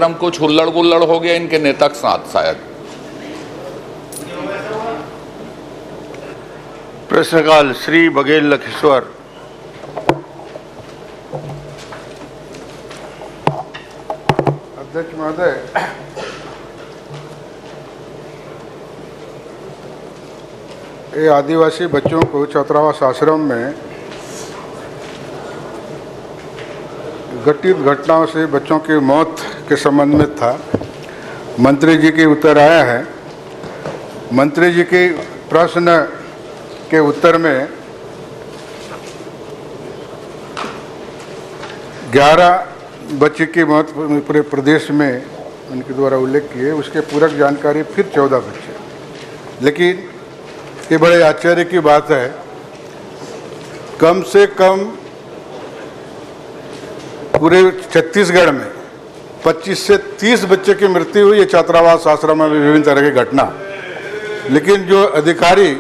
कार्यक्रम कुछ हुल्लड़ गुल्लड़ हो गया इनके नेता के साथ शायद। प्रश्नकाल श्री बघेल लखेश्वर। अध्यक्ष महोदय, ये आदिवासी बच्चों को छात्रावास आश्रम में घटित घटनाओं से बच्चों की मौत के संबंध में था। मंत्री जी की उत्तर आया है। मंत्री जी के प्रश्न के उत्तर में 11 बच्चे की मौत पूरे प्रदेश में उनके द्वारा उल्लेख किए, उसके पूरक जानकारी फिर 14 बच्चे। लेकिन ये बड़े आश्चर्य की बात है, कम से कम पूरे छत्तीसगढ़ में 25 से 30 बच्चे की मृत्यु हुई है छात्रावास आश्रम में विभिन्न तरह की घटना। लेकिन जो अधिकारी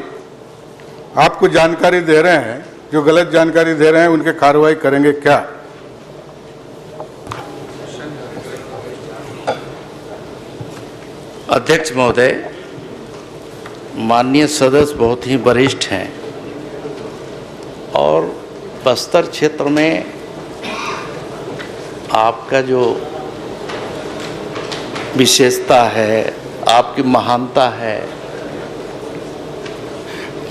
आपको जानकारी दे रहे हैं, जो गलत जानकारी दे रहे हैं, उनके कार्रवाई करेंगे क्या? अध्यक्ष महोदय, माननीय सदस्य बहुत ही वरिष्ठ हैं और बस्तर क्षेत्र में आपका जो विशेषता है, आपकी महानता है,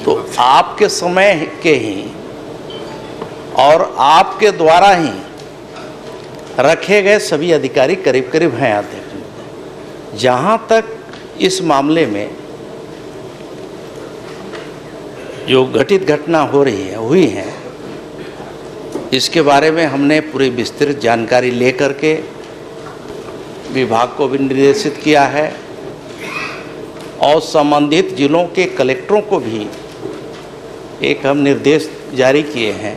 तो आपके समय के ही और आपके द्वारा ही रखे गए सभी अधिकारी करीब करीब हैं। अध्यक्ष, जहाँ तक इस मामले में जो घटित घटना हुई है, इसके बारे में हमने पूरी विस्तृत जानकारी लेकर के विभाग को भी निर्देशित किया है और संबंधित जिलों के कलेक्टरों को भी एक हम निर्देश जारी किए हैं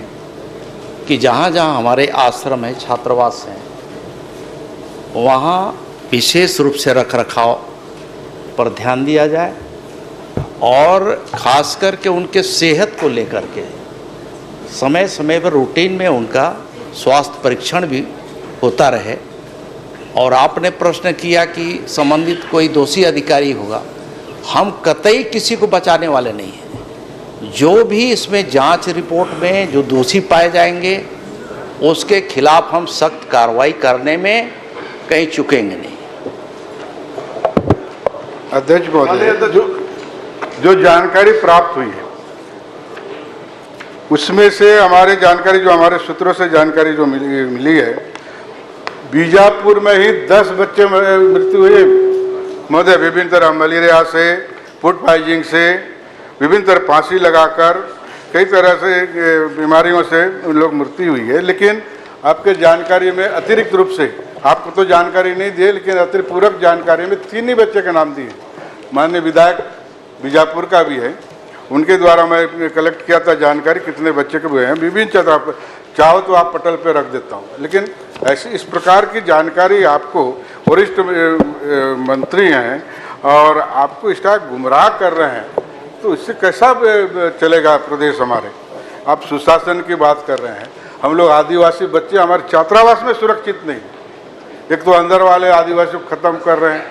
कि जहाँ जहाँ हमारे आश्रम है, छात्रावास हैं, वहाँ विशेष रूप से रखरखाव पर ध्यान दिया जाए और ख़ास करके उनके सेहत को लेकर के समय समय पर रूटीन में उनका स्वास्थ्य परीक्षण भी होता रहे। और आपने प्रश्न किया कि संबंधित कोई दोषी अधिकारी होगा, हम कतई किसी को बचाने वाले नहीं हैं। जो भी इसमें जांच रिपोर्ट में जो दोषी पाए जाएंगे उसके खिलाफ हम सख्त कार्रवाई करने में कहीं चुकेंगे नहीं। अध्यक्ष महोदय, जो जानकारी प्राप्त हुई है उसमें से हमारे जानकारी, जो हमारे सूत्रों से जानकारी जो मिली है, बीजापुर में ही 10 बच्चे मृत्यु हुई है महोदय। विभिन्न तरह मलेरिया से, फूड पॉइजनिंग से, विभिन्न तरह फांसी लगाकर कई तरह से बीमारियों से उन लोग मृत्यु हुई है। लेकिन आपके जानकारी में अतिरिक्त रूप से, आपको तो जानकारी नहीं दी, लेकिन अतिरिक्त पूरक जानकारी में 3 ही बच्चे के नाम दिए। माननीय विधायक बीजापुर का भी है, उनके द्वारा मैं कलेक्ट किया था जानकारी कितने बच्चे के हुए हैं। विभिन्न क्षेत्र, चाहो तो आप पटल पे रख देता हूँ, लेकिन ऐसी इस प्रकार की जानकारी आपको वरिष्ठ मंत्री हैं और आपको इसका गुमराह कर रहे हैं, तो इससे कैसा चलेगा प्रदेश हमारे? आप सुशासन की बात कर रहे हैं। हम लोग आदिवासी बच्चे हमारे छात्रावास में सुरक्षित नहीं। एक तो अंदर वाले आदिवासी को खत्म कर रहे हैं,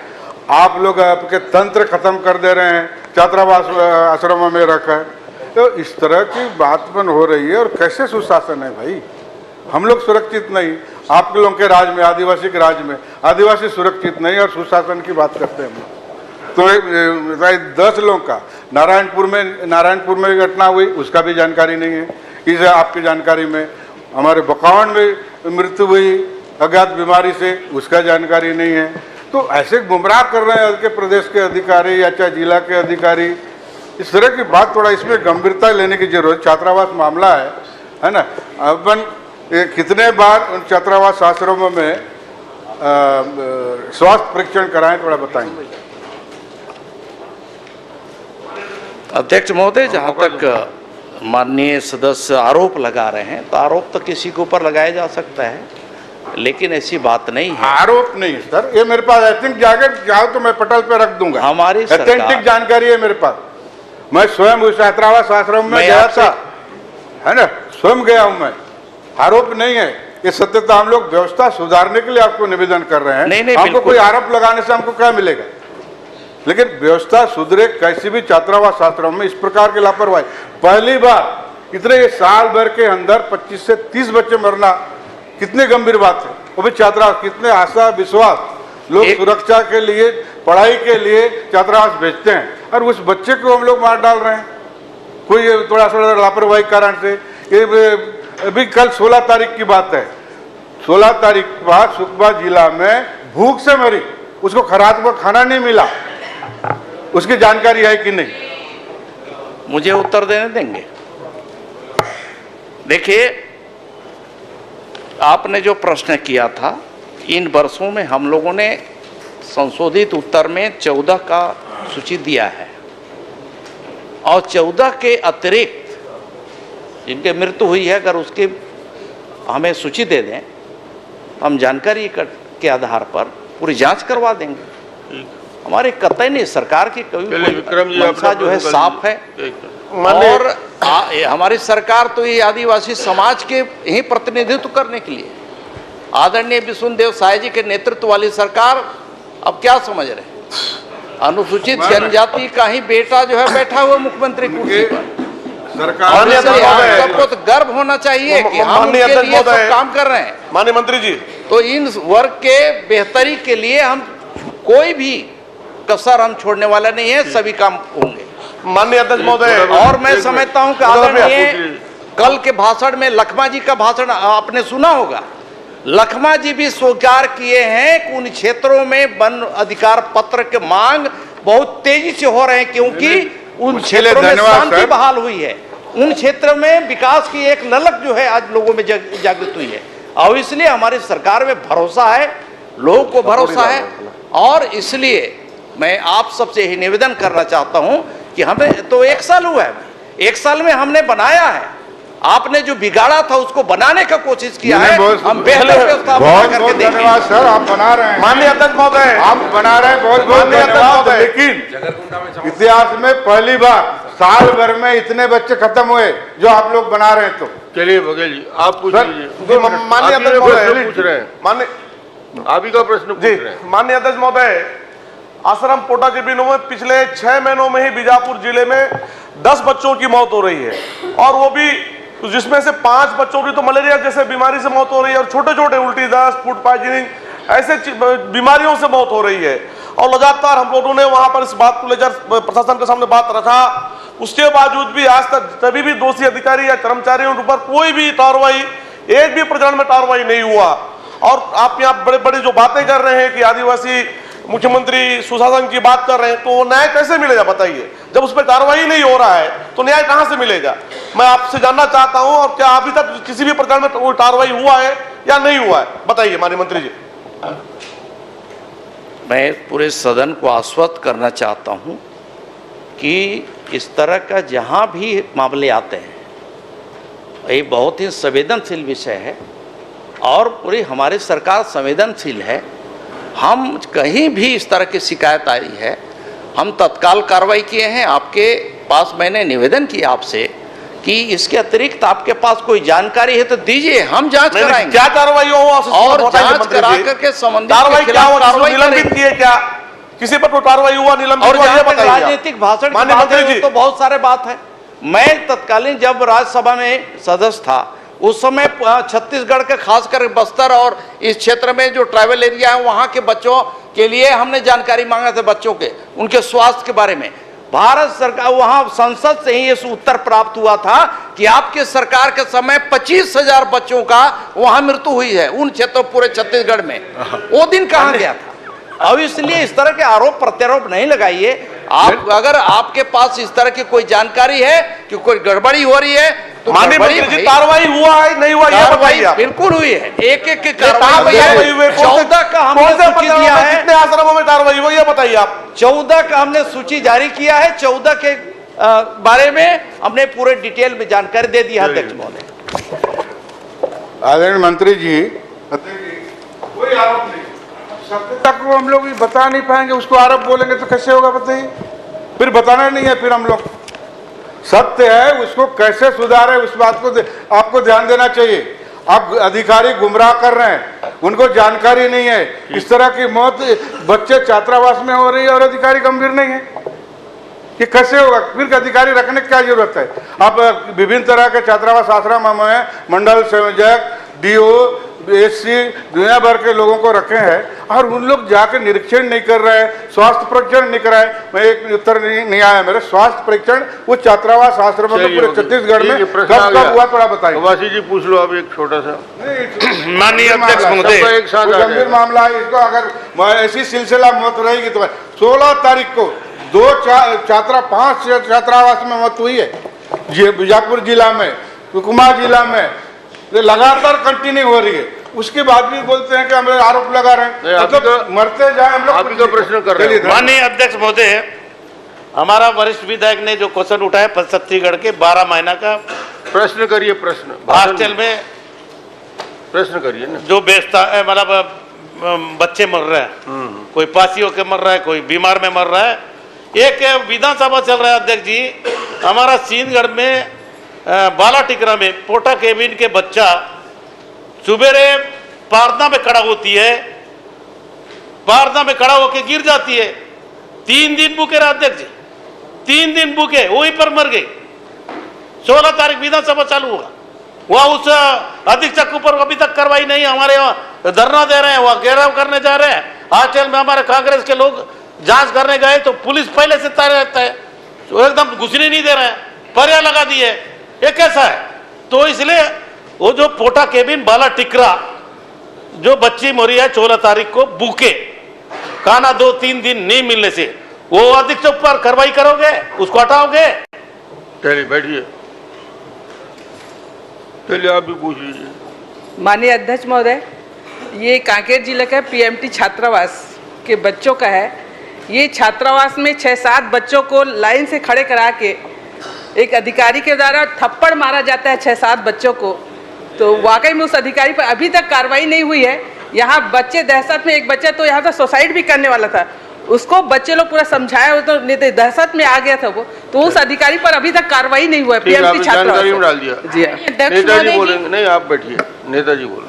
आप लोग आपके तंत्र खत्म कर दे रहे हैं, छात्रावास आश्रमों में रखा है। तो इस तरह की बात बन हो रही है और कैसे सुशासन है भाई? हम लोग सुरक्षित नहीं, आप लोगों के राज में, आदिवासी के राज में आदिवासी सुरक्षित नहीं और सुशासन की बात करते हैं। तो 10 लोगों का नारायणपुर में घटना हुई, उसका भी जानकारी नहीं है। इस आपकी जानकारी में हमारे बकावंड में मृत्यु हुई अज्ञात बीमारी से, उसका जानकारी नहीं है। तो ऐसे गुमराह कर रहे हैं के प्रदेश के अधिकारी या चाहे जिला के अधिकारी। इस तरह की बात, थोड़ा इसमें गंभीरता लेने की जरूरत। छात्रावास मामला है ना। अपन कितने बार उन छात्रावास आश्रमों में स्वास्थ्य परीक्षण कराएं, थोड़ा बताएंगे? अध्यक्ष महोदय, जहाँ तक माननीय सदस्य आरोप लगा रहे हैं, तो आरोप तो किसी के ऊपर लगाया जा सकता है, लेकिन ऐसी बात नहीं है। आरोप नहीं सर, ये मेरे पास एथिंग जाओ तो मैं पटल पे रख दूंगा। हमारी एथेंटिक जानकारी है मेरे पास। मैं स्वयं उस छात्रावास आश्रम में गया था, है ना, स्वयं गया हूं मैं। आरोप नहीं है। ये सत्यता हम लोग व्यवस्था सुधारने के लिए आपको निवेदन कर रहे हैं। नहीं, हमको बिल्कुल। कोई आरोप लगाने से हमको क्या मिलेगा? लेकिन व्यवस्था सुधरे, कैसी भी छात्रावास आश्रम में इस प्रकार की लापरवाही पहली बार इतने साल भर के अंदर 25 से 30 बच्चे मरना कितनी गंभीर बात है। वो भी छात्रावास, कितने आशा विश्वास लोग सुरक्षा के लिए, पढ़ाई के लिए छात्रावास भेजते हैं और उस बच्चे को हम लोग मार डाल रहे हैं कोई थोड़ा सा लापरवाही कारण से। ये अभी कल 16 तारीख की बात है, 16 तारीख के बाद सुकमा जिला में भूख से मरी, उसको खराब खाना नहीं मिला, उसकी जानकारी है कि नहीं? मुझे उत्तर देने देंगे? देखिए, आपने जो प्रश्न किया था, इन वर्षों में हम लोगों ने संशोधित उत्तर में 14 का सूची दिया है और 14 के अतिरिक्त जिनके मृत्यु हुई है, अगर उसकी हमें सूची दे दें, हम जानकारी के आधार पर पूरी जांच करवा देंगे। हमारे कतई नहीं, सरकार की कोई मंशा जो है साफ है और हमारी सरकार तो ये आदिवासी समाज के ही प्रतिनिधित्व करने के लिए, आदरणीय विष्णुदेव साय जी के नेतृत्व वाली सरकार अब क्या समझ रहे हैं? अनुसूचित जनजाति का ही बेटा जो है बैठा हुआ मुख्यमंत्री कुर्सी पर। सरकार सबको तो गर्व होना चाहिए कि हम उनके लिए सब काम कर रहे हैं। माननीय मंत्री जी, तो इन वर्ग के बेहतरी के लिए हम कोई भी कसर हम छोड़ने वाला नहीं है, सभी काम होंगे। माननीय अध्यक्ष महोदय, और मैं समझता हूं कि आदरणीय कल के भाषण में लखमा जी का भाषण आपने सुना होगा। लखमा जी भी स्वीकार किए हैं कि उन क्षेत्रों में वन अधिकार पत्र के मांग बहुत तेजी से हो रहे हैं, क्योंकि उन क्षेत्रों में शांति बहाल हुई है, उन क्षेत्रों में विकास की एक ललक जो है आज लोगों में जागृत हुई है और इसलिए हमारी सरकार में भरोसा है, लोगों को भरोसा है। और इसलिए मैं आप सबसे यही निवेदन करना चाहता हूं कि हमें तो 1 साल हुआ है, 1 साल में हमने बनाया है, आपने जो बिगाड़ा था उसको बनाने का कोशिश किया है। हम बेहतर व्यवस्था बना करके देंगे। धन्यवाद सर, आप बना रहे हैं, माननीय अध्यक्ष महोदय, आप बना रहे हैं, बहुत बहुत धन्यवाद। लेकिन इतिहास में पहली बार साल भर में इतने बच्चे खत्म हुए जो आप लोग बना रहे हैं। तो चलिए बघेल जी, आप पूछ लीजिए। माननीय आप अध्यक्ष ही का महोदय, प्रश्न पूछ रहे हैं, माननीय आप ही का प्रश्न पूछ जी, रहे हैं। माननीय अध्यक्ष महोदय, आश्रम पोटा के बिनों में पिछले 6 महीनों में ही बीजापुर जिले में 10 बच्चों की मौत हो रही है और वो भी जिसमें से 5 बच्चों की तो मलेरिया जैसे बीमारी से मौत हो रही है और छोटे छोटे उल्टी, दस्त, फूड पॉइजनिंग ऐसे बीमारियों से मौत हो रही है। और लगातार हम लोगों ने वहां पर इस बात को लेकर प्रशासन के सामने बात रखा, उसके बावजूद भी आज तक तभी भी दोषी अधिकारी या कर्मचारियों के ऊपर कोई भी कार्रवाई, एक भी प्रकरण में कार्रवाई नहीं हुआ। और आप यहाँ बड़े बड़े जो बातें कर रहे हैं कि आदिवासी मुख्यमंत्री सुशासन की बात कर रहे हैं, तो न्याय कैसे मिलेगा बताइए? जब उस पर कार्रवाई नहीं हो रहा है तो न्याय कहां से मिलेगा? मैं आपसे जानना चाहता हूं, और क्या अभी तक किसी भी प्रकार में कोई कार्रवाई हुआ है या नहीं हुआ है, बताइए माननीय मंत्री जी। मैं पूरे सदन को आश्वस्त करना चाहता हूं कि इस तरह का जहां भी मामले आते हैं, ये बहुत ही संवेदनशील विषय है और पूरी हमारी सरकार संवेदनशील है। हम कहीं भी इस तरह की शिकायत आई है, हम तत्काल कार्रवाई किए हैं। आपके पास मैंने निवेदन किया आपसे कि इसके अतिरिक्त आपके पास कोई जानकारी है तो दीजिए, हम जांच कराएंगे। क्या कार्रवाई हो और जांच करा करके संबंधित कार्रवाई क्या हुआ? निलंबित किए क्या? किसी पर कोई कार्रवाई हुआ निलंबित? और राजनीतिक भाषण माननीय मंत्री जी, तो बहुत सारे बात है। मैं तत्कालीन जब राज्यसभा में सदस्य था उस समय छत्तीसगढ़ के खासकर बस्तर और इस क्षेत्र में जो ट्राइबल एरिया है वहां के बच्चों के लिए हमने जानकारी मांगा था, बच्चों के उनके स्वास्थ्य के बारे में। भारत सरकार, वहां संसद से ही इस उत्तर प्राप्त हुआ था कि आपके सरकार के समय 25,000 बच्चों का वहां मृत्यु हुई है उन क्षेत्रों, पूरे छत्तीसगढ़ में। वो दिन कहां गया था? अब इसलिए इस तरह के आरोप प्रत्यारोप नहीं लगाइए। आप अगर आपके पास इस तरह की कोई जानकारी है कि कोई गड़बड़ी हो रही है तो माननीय मंत्री जी, कार्रवाई हुआ है नहीं हुआ ये बताइए आप। बिल्कुल हुई है, एक एक की कार्रवाई कार्रवाई 14 का हमने सूची दिया है। कितने आश्रमों में कार्रवाई हुई ये बताइए आप। 14 का हमने सूची जारी किया है, 14 के बारे में हमने पूरे डिटेल में जानकारी दे दी है अध्यक्ष महोदय। आदरणीय मंत्री जी, कोई आरोप नहीं, सत्यता को हम लोग बता नहीं पाएंगे, उसको आरोप बोलेंगे तो कैसे होगा बताइए? फिर बताना नहीं है, फिर हम लोग सत्य है उसको कैसे सुधारे उस बात को आपको ध्यान देना चाहिए। अब अधिकारी गुमराह कर रहे हैं, उनको जानकारी नहीं है। इस तरह की मौत बच्चे छात्रावास में हो रही है और अधिकारी गंभीर नहीं है, ये कैसे होगा? फिर अधिकारी रखने की क्या जरूरत है? अब विभिन्न तरह के छात्रावास आश्रम में मंडल संयोजक, डीओ, एससी, दुनिया भर के लोगों को रखे हैं और उन लोग जाकर निरीक्षण नहीं कर रहे हैं, स्वास्थ्य परीक्षण नहीं कराए। मैं एक उत्तर नहीं आया मेरे, स्वास्थ्य परीक्षण वो छात्रावास आश्रम में पूरे छत्तीसगढ़ में कब हुआ थोड़ा बताइए। वासी जी पूछ लो अब एक छोटा सा। माननीय अध्यक्ष महोदय, एक साथ गंभीर मामला है, इसको अगर ऐसी सिलसिला मौत रहेगी तो 16 तारीख को 5 छात्रावास में मौत हुई है बीजापुर जिला में, सुकमा जिला में, लगातार कंटिन्यू हो रही है। उसके बाद भी बोलते हैं कि हम आरोप लगा रहे हैं, मतलब मरते जाए हम लोग। आप ही का प्रश्न कर रहे हैं। माननीय अध्यक्ष महोदय, हमारा वरिष्ठ विधायक ने जो क्वेश्चन उठाया छत्तीसगढ़ के 12 महीना का प्रश्न करिए, प्रश्न हॉस्टल में प्रश्न करिए ना। जो बेचता है, मतलब बच्चे मर रहे हैं, कोई पासी होकर मर रहा है, कोई बीमार में मर रहा है। एक विधानसभा चल रहा है अध्यक्ष जी, हमारा सीनगढ़ में बाला टिकरा में पोटा केबिन के बच्चा सुबेरे प्रार्थना में खड़ा होती है, प्रार्थना में खड़ा होकर गिर जाती है। 3 दिन भूखे रहे अध्यक्ष जी, 3 दिन भूखे, वहीं पर मर गई। 16 तारीख विधानसभा चालू होगा, वह उस अधीक्षक के ऊपर अभी तक कार्रवाई नहीं। हमारे वहाँ धरना दे रहे हैं, वह घेराव करने जा रहे हैं। हॉस्टल में हमारे कांग्रेस के लोग जांच करने गए तो पुलिस पहले से तैयार रहता है, तो एकदम घुसने नहीं दे रहे हैं, पर्या लगा दिए। ये कैसा है? तो इसलिए वो जो पोटा केबिन बाला टिकरा जो बच्ची मरी है 16 तारीख को भूखे, खाना 2-3 दिन नहीं मिलने से, वो अधीक्षक पर कार्रवाई करोगे, उसको हटाओगे? चलिए बैठिए, चलिए आप भी पूछ लीजिए। माननीय अध्यक्ष महोदय, ये कांकेर जिले का पीएमटी छात्रावास के बच्चों का है। ये छात्रावास में 6-7 बच्चों को लाइन से खड़े करा के एक अधिकारी के द्वारा थप्पड़ मारा जाता है 6-7 बच्चों को। तो वाकई में उस अधिकारी पर अभी तक कार्रवाई नहीं हुई है। यहाँ बच्चे दहशत में, एक बच्चा तो यहाँ था सुसाइड भी करने वाला था, उसको बच्चे लोग पूरा समझाया, तो दहशत में आ गया था वो। तो उस अधिकारी पर अभी तक कार्रवाई नहीं हुआ है। पीएमटी जानकारी में डाल दिया जी हाँ। नेताजी बोलेंगे। नहीं आप बैठिए, नेताजी बोल।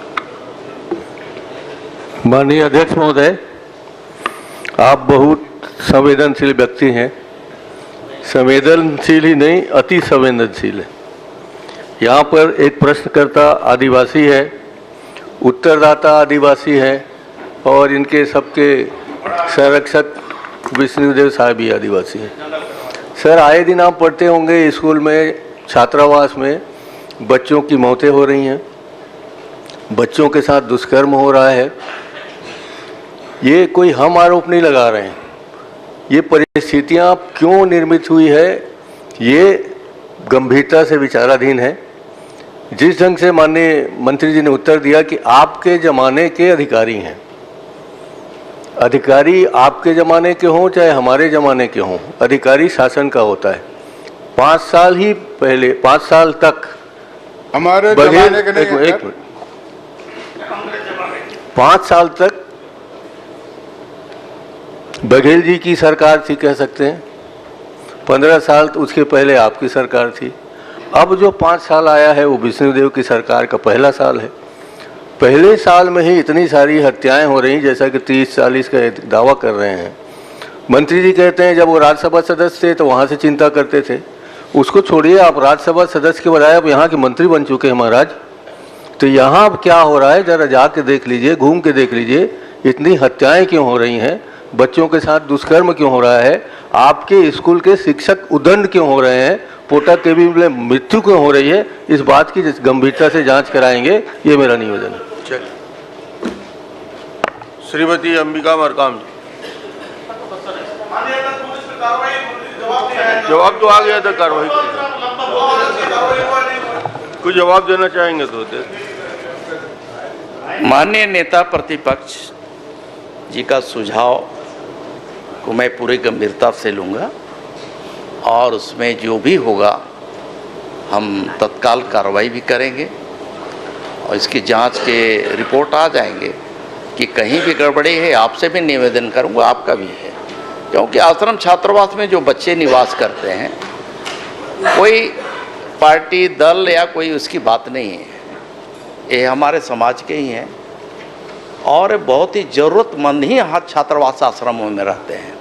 माननीय अध्यक्ष महोदय, आप बहुत संवेदनशील व्यक्ति हैं। संवेदनशील ही नहीं, अति संवेदनशील है। यहाँ पर एक प्रश्नकर्ता आदिवासी है, उत्तरदाता आदिवासी है और इनके सबके संरक्षक विष्णुदेव साहब भी आदिवासी हैं। सर, आए दिन आप पढ़ते होंगे स्कूल में, छात्रावास में बच्चों की मौतें हो रही हैं, बच्चों के साथ दुष्कर्म हो रहा है। ये कोई हम आरोप नहीं लगा रहे हैं, ये परिस्थितियाँ क्यों निर्मित हुई है ये गंभीरता से विचाराधीन है। जिस ढंग से माननीय मंत्री जी ने उत्तर दिया कि आपके ज़माने के अधिकारी हैं, अधिकारी आपके ज़माने के हों चाहे हमारे ज़माने के हों, अधिकारी शासन का होता है। 5 साल ही पहले, 5 साल तक हमारे ज़माने के नहीं है, 5 साल तक बघेल जी की सरकार थी, कह सकते हैं। 15 साल तो उसके पहले आपकी सरकार थी। अब जो 5 साल आया है वो विष्णुदेव की सरकार का पहला साल है। पहले साल में ही इतनी सारी हत्याएं हो रही, जैसा कि 30-40 का दावा कर रहे हैं। मंत्री जी कहते हैं जब वो राज्यसभा सदस्य थे तो वहाँ से चिंता करते थे। उसको छोड़िए, आप राज्यसभा सदस्य के बजाय अब यहाँ के मंत्री बन चुके हैं महाराज। तो यहाँ अब क्या हो रहा है जरा जाके देख लीजिए, घूम के देख लीजिए। इतनी हत्याएँ क्यों हो रही हैं, बच्चों के साथ दुष्कर्म क्यों हो रहा है, आपके स्कूल के शिक्षक उदंड क्यों हो रहे हैं, पोटा केबिन में मृत्यु क्यों हो रही है, इस बात की गंभीरता से जांच कराएंगे, ये मेरा निवेदन है। चलिए, श्रीमती अंबिका मरकाम जी। जवाब तो आ गया था, कार्रवाई कोई जवाब देना चाहेंगे तो दे। माननीय नेता प्रतिपक्ष जी का सुझाव को मैं पूरी गंभीरता से लूँगा और उसमें जो भी होगा हम तत्काल कार्रवाई भी करेंगे और इसकी जांच के रिपोर्ट आ जाएंगे कि कहीं भी गड़बड़ी है। आपसे भी निवेदन करूँगा, आपका भी है, क्योंकि आश्रम छात्रावास में जो बच्चे निवास करते हैं कोई पार्टी दल या कोई उसकी बात नहीं है। ये हमारे समाज के ही हैं और बहुत ही ज़रूरतमंद ही यहाँ छात्रावास आश्रमों में रहते हैं।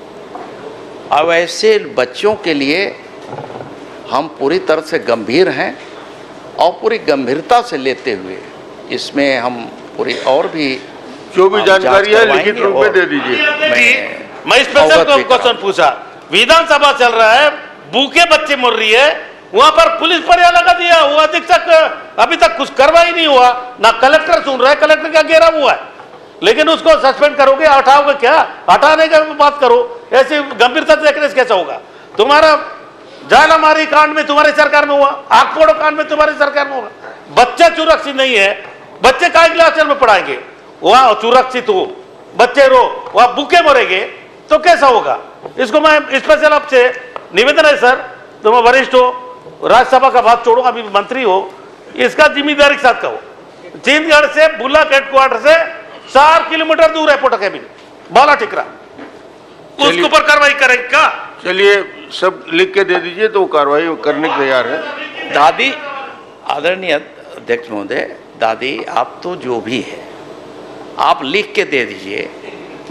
अब ऐसे बच्चों के लिए हम पूरी तरह से गंभीर हैं और पूरी गंभीरता से लेते हुए इसमें हम पूरी और भी जो भी जानकारी है लिखित रूप में और दे दीजिए। मैं स्पेशल क्वेश्चन पूछा, विधानसभा चल रहा है, भूखे बच्चे मर रही है, वहां पर पुलिस पर यह लगा दिया, वो अधीक्षक अभी तक कुछ कार्रवाई नहीं हुआ, ना कलेक्टर सुन रहा है, कलेक्टर का घेराव हुआ है, लेकिन उसको सस्पेंड करोगे, हटाओगे क्या? हटाने का बात करो, ऐसी गंभीरता से देखने से कैसा होगा? तुम्हारा जालामारी कांड में तुम्हारी सरकार में हुआ, आगपोड़ो कांड में तुम्हारी सरकार में होगा। बच्चे सुरक्षित नहीं है, बच्चे काय क्लास में पढ़ाएंगे? वहां सुरक्षित हो, बच्चे रो, वहां भूखे मरेंगे तो कैसा होगा? इसको मैं स्पेशल आपसे निवेदन है सर, तुम वरिष्ठ हो, राज्यसभा का बात छोड़ो, अभी मंत्री हो, इसका जिम्मेदारी के साथ कहो। चीनगढ़ से बुल्लक हेडक्वार्टर से 4 किलोमीटर दूर है पोटा कैबिन, बाला टिकरा, उसके ऊपर कार्रवाई करेंगे क्या? चलिए सब लिख के दे दीजिए तो कार्रवाई करने के तैयार है। दादी, आदरणीय अध्यक्ष महोदय, दादी आप तो जो भी है आप लिख के दे दीजिए,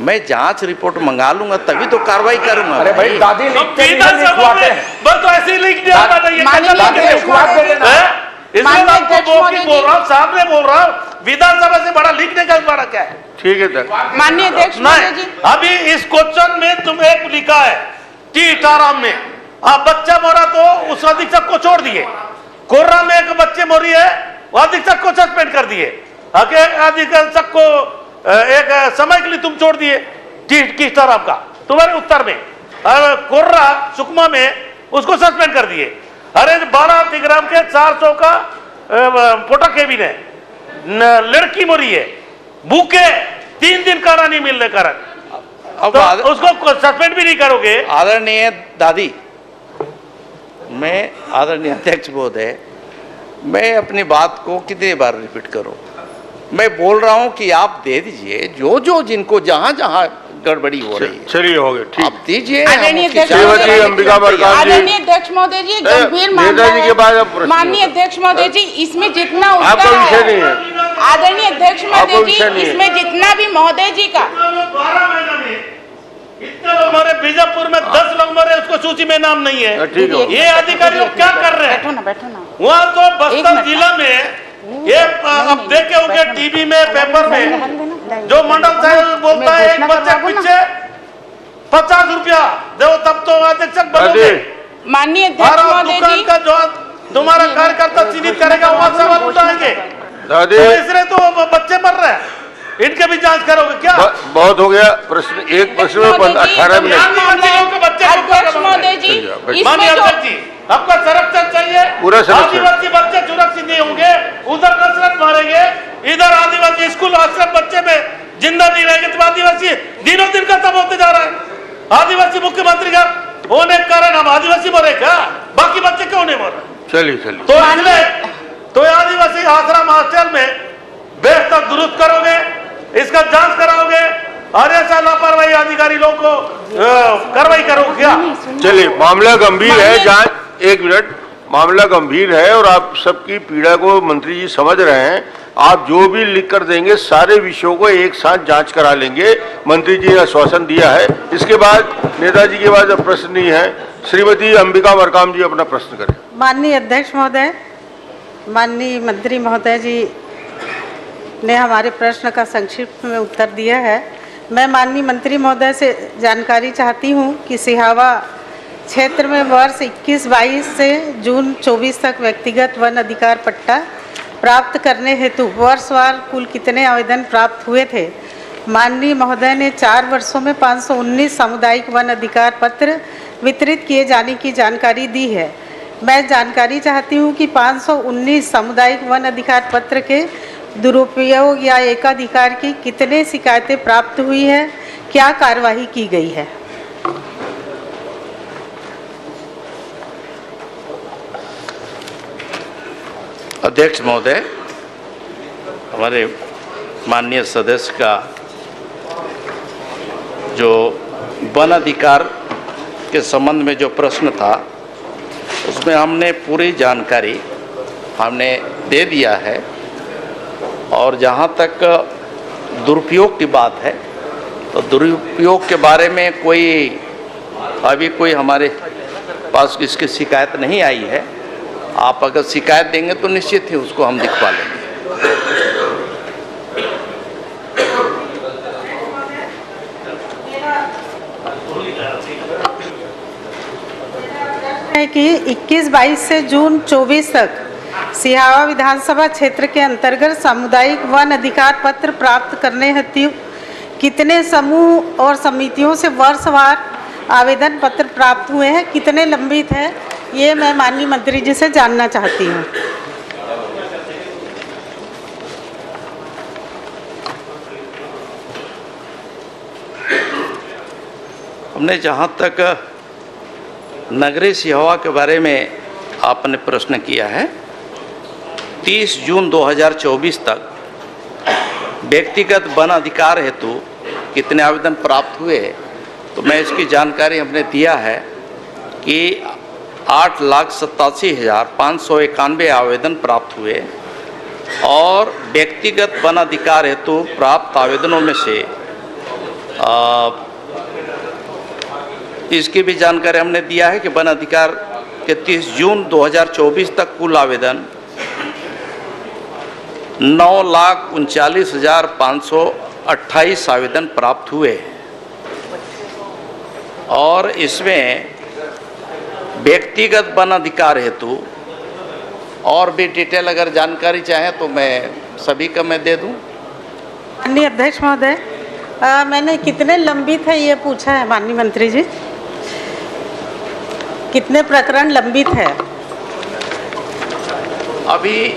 मैं जांच रिपोर्ट मंगा लूंगा तभी तो कार्रवाई करूंगा। अरे भाई दादी लिखते नहीं लिखवाते हैं। बस तो ऐसे ही लिख दिया था, ये माननीय कैसा दादी लिखवा के देना। इसलिए माननीय आपको अध्यक्ष महोदय बोल रहा हूँ, सामने बोल रहा हूँ, विधानसभा से बड़ा लिखने का बड़ा क्या है? ठीक है सर। माननीय अध्यक्ष महोदय जी, नहीं, अभी इस क्वेश्चन में तुम एक लिखा है टी18 में, अब बच्चा मरा तो उस अधीक्षक को छोड़ दिए, कोर्रा में एक बच्चे मरी है, वो अधीक्षक को सस्पेंड कर दिए, अधीक्षक को एक समय के लिए तुम छोड़ दिए टी18 का, तुम्हारे उत्तर में कोर्रा सुकमा में उसको सस्पेंड कर दिए। अरे 12 तिग्राम के 400 का पोटा केबिन है, लड़की मरी है, भूखे 3 दिन खाना नहीं मिलने कारण, अब तो उसको सस्पेंड भी नहीं करोगे? आदरणीय दादी, मैं आदरणीय अध्यक्ष महोदय, मैं अपनी बात को कितनी बार रिपीट करूं? मैं बोल रहा हूं कि आप दे दीजिए जो जो जिनको जहां जहां गड़बड़ी हो रही है, चलिए हो गया, ठीक। आप दीजिए। आदरणीय अध्यक्ष श्रीमती अंबिका मरकाम जी, आदरणीय अध्यक्ष महोदय जी, गंभीर मामला नेताजी के बाद अब है। प्रश्न माननीय अध्यक्ष महोदय जी, इसमें जितना आपका उत्तर विषय है, नहीं है। आदरणीय अध्यक्ष आपका महोदय विषय नहीं जी, है। इसमें जितना भी महोदय जी का 12 महीना में इतने लोग मरे, बीजापुर में 10 लोग मरे, उसको सूची में नाम नहीं है। ठीक है। ये अधिकारी लोग क्या कर रहे हैं? बैठो ना। वहाँ तो एक बस्तर मिनट। जिला में ये अब देखे होंगे टीवी में, पेपर में, जो मंडल साहब बोलता है एक बच्चे पीछे 50 रुपया दो तब तो अधीक्षक बनोगे। माननीय अध्यक्ष और महोदय दुकान जी, का जो तुम्हारा कार्यकर्ता चिन्हित करेगा वहाँ सवाल उठाएंगे, दादी तो इसलिए तो बच्चे मर रहे हैं, इनके भी जांच करोगे क्या? बहुत हो गया प्रश्न, एक प्रश्न में 18 मिनट। अध्यक्ष महोदय जी, माननीय इसमें जो अध्यक्ष जी, आपका संरक्षण चाहिए, पूरा संरक्षण। आदिवासी बच्चे सुरक्षित नहीं होंगे, उधर नसरत मारेंगे, इधर आदिवासी स्कूल आश्रम बच्चे में जिंदा नहीं रहेंगे, तो आदिवासी दिनों दिन खत्म होते जा रहा है। आदिवासी मुख्यमंत्री का होने के कारण हम आदिवासी मरे क्या, बाकी बच्चे क्यों नहीं मर रहे? चलिए चलिए, तो इसलिए तो आदिवासी आश्रम हॉस्टल में बेहतर दुरुस्त करोगे, इसका जांच कराओगे और ऐसा लापरवाही अधिकारी लोगों को कार्रवाई करोगे क्या? चलिए मामला गंभीर है, जांच, एक मिनट, मामला गंभीर है और आप सबकी पीड़ा को मंत्री जी समझ रहे हैं। आप जो भी लिख कर देंगे सारे विषयों को एक साथ जांच करा लेंगे, मंत्री जी ने आश्वासन दिया है। इसके बाद नेताजी के बाद अब प्रश्न नहीं है। श्रीमती अंबिका मरकाम जी अपना प्रश्न करें। माननीय अध्यक्ष महोदय, माननीय मंत्री महोदय जी ने हमारे प्रश्न का संक्षिप्त में उत्तर दिया है। मैं माननीय मंत्री महोदय से जानकारी चाहती हूं कि सिहावा क्षेत्र में वर्ष 21-22 से जून 24 तक व्यक्तिगत वन अधिकार पट्टा प्राप्त करने हेतु वर्षवार कुल कितने आवेदन प्राप्त हुए थे? माननीय महोदय ने 4 वर्षों में 519 सामुदायिक वन अधिकार पत्र वितरित किए जाने की जानकारी दी है। मैं जानकारी चाहती हूं कि 519 सामुदायिक वन अधिकार पत्र के दुरुपयोग या एकाधिकार की कितने शिकायतें प्राप्त हुई है, क्या कार्यवाही की गई है? अध्यक्ष महोदय, हमारे माननीय सदस्य का जो वन अधिकार के संबंध में जो प्रश्न था उसमें हमने पूरी जानकारी हमने दे दिया है और जहाँ तक दुरुपयोग की बात है तो दुरुपयोग के बारे में अभी कोई हमारे पास इसकी शिकायत नहीं आई है। आप अगर शिकायत देंगे तो निश्चित ही उसको हम दिखवा लेंगे। है कि 21-22 से जून 24 तक सिहावा विधानसभा क्षेत्र के अंतर्गत सामुदायिक वन अधिकार पत्र प्राप्त करने हेतु कितने समूह और समितियों से वर्षवार आवेदन पत्र प्राप्त हुए हैं, कितने लंबित है, ये मैं माननीय मंत्री जी से जानना चाहती हूँ। हमने जहाँ तक नगरीय सिहावा के बारे में आपने प्रश्न किया है, 30 जून 2024 तक व्यक्तिगत वन अधिकार हेतु कितने आवेदन प्राप्त हुए, तो मैं इसकी जानकारी हमने दिया है कि 8,87,591 आवेदन प्राप्त हुए और व्यक्तिगत वन अधिकार हेतु प्राप्त आवेदनों में से इसकी भी जानकारी हमने दिया है कि वन अधिकार के 30 जून 2024 तक कुल आवेदन 9,39,528 आवेदन प्राप्त हुए हैं और इसमें व्यक्तिगत वन अधिकार हेतु और भी डिटेल अगर जानकारी चाहें तो मैं सभी का मैं दे दूं। माननीय अध्यक्ष महोदय, मैंने कितने लंबित है ये पूछा है माननीय मंत्री जी, कितने प्रकरण लंबित है? अभी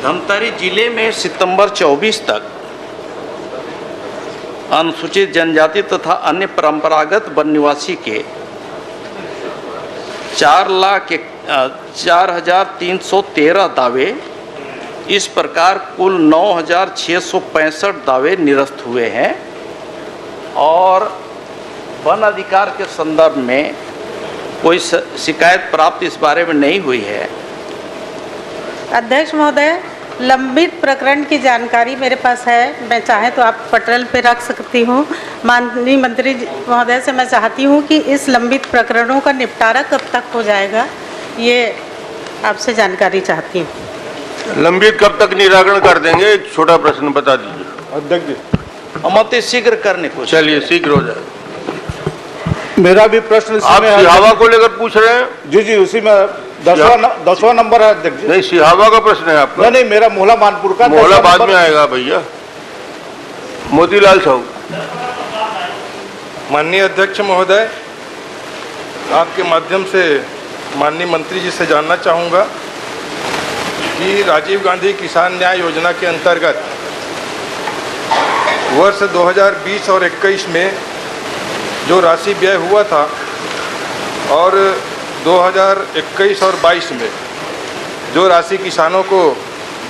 धमतरी जिले में सितंबर 24 तक अनुसूचित जनजाति तथा अन्य परंपरागत वन निवासी के 4,0313 दावे, इस प्रकार कुल 9,665 दावे निरस्त हुए हैं और वन अधिकार के संदर्भ में कोई शिकायत प्राप्त इस बारे में नहीं हुई है। अध्यक्ष महोदय, लंबित प्रकरण की जानकारी मेरे पास है, मैं चाहे तो आप पटल पे रख सकती हूँ। माननीय मंत्री महोदय से मैं चाहती हूँ कि इस लंबित प्रकरणों का निपटारा कब तक हो जाएगा, ये आपसे जानकारी चाहती हूँ। लंबित कब तक निराकरण कर देंगे, एक छोटा प्रश्न बता दीजिए अध्यक्ष जी। अमत शीघ्र करने को चलिए शीघ्र हो जाए। मेरा भी प्रश्न आप सिहावा को लेकर पूछ रहे हैं? जी उसी में 10वां नंबर है अध्यक्ष जी। नहीं, सिहावा का प्रश्न है आपका? नहीं, मेरा मोहला मानपुर का। मोहला बाद में आएगा भैया। मोतीलाल साहू। माननीय अध्यक्ष महोदय, आपके माध्यम से माननीय मंत्री जी से जानना चाहूँगा कि राजीव गांधी किसान न्याय योजना के अंतर्गत वर्ष 2020 और 21 में जो राशि व्यय हुआ था और 2021 और 22 में जो राशि किसानों को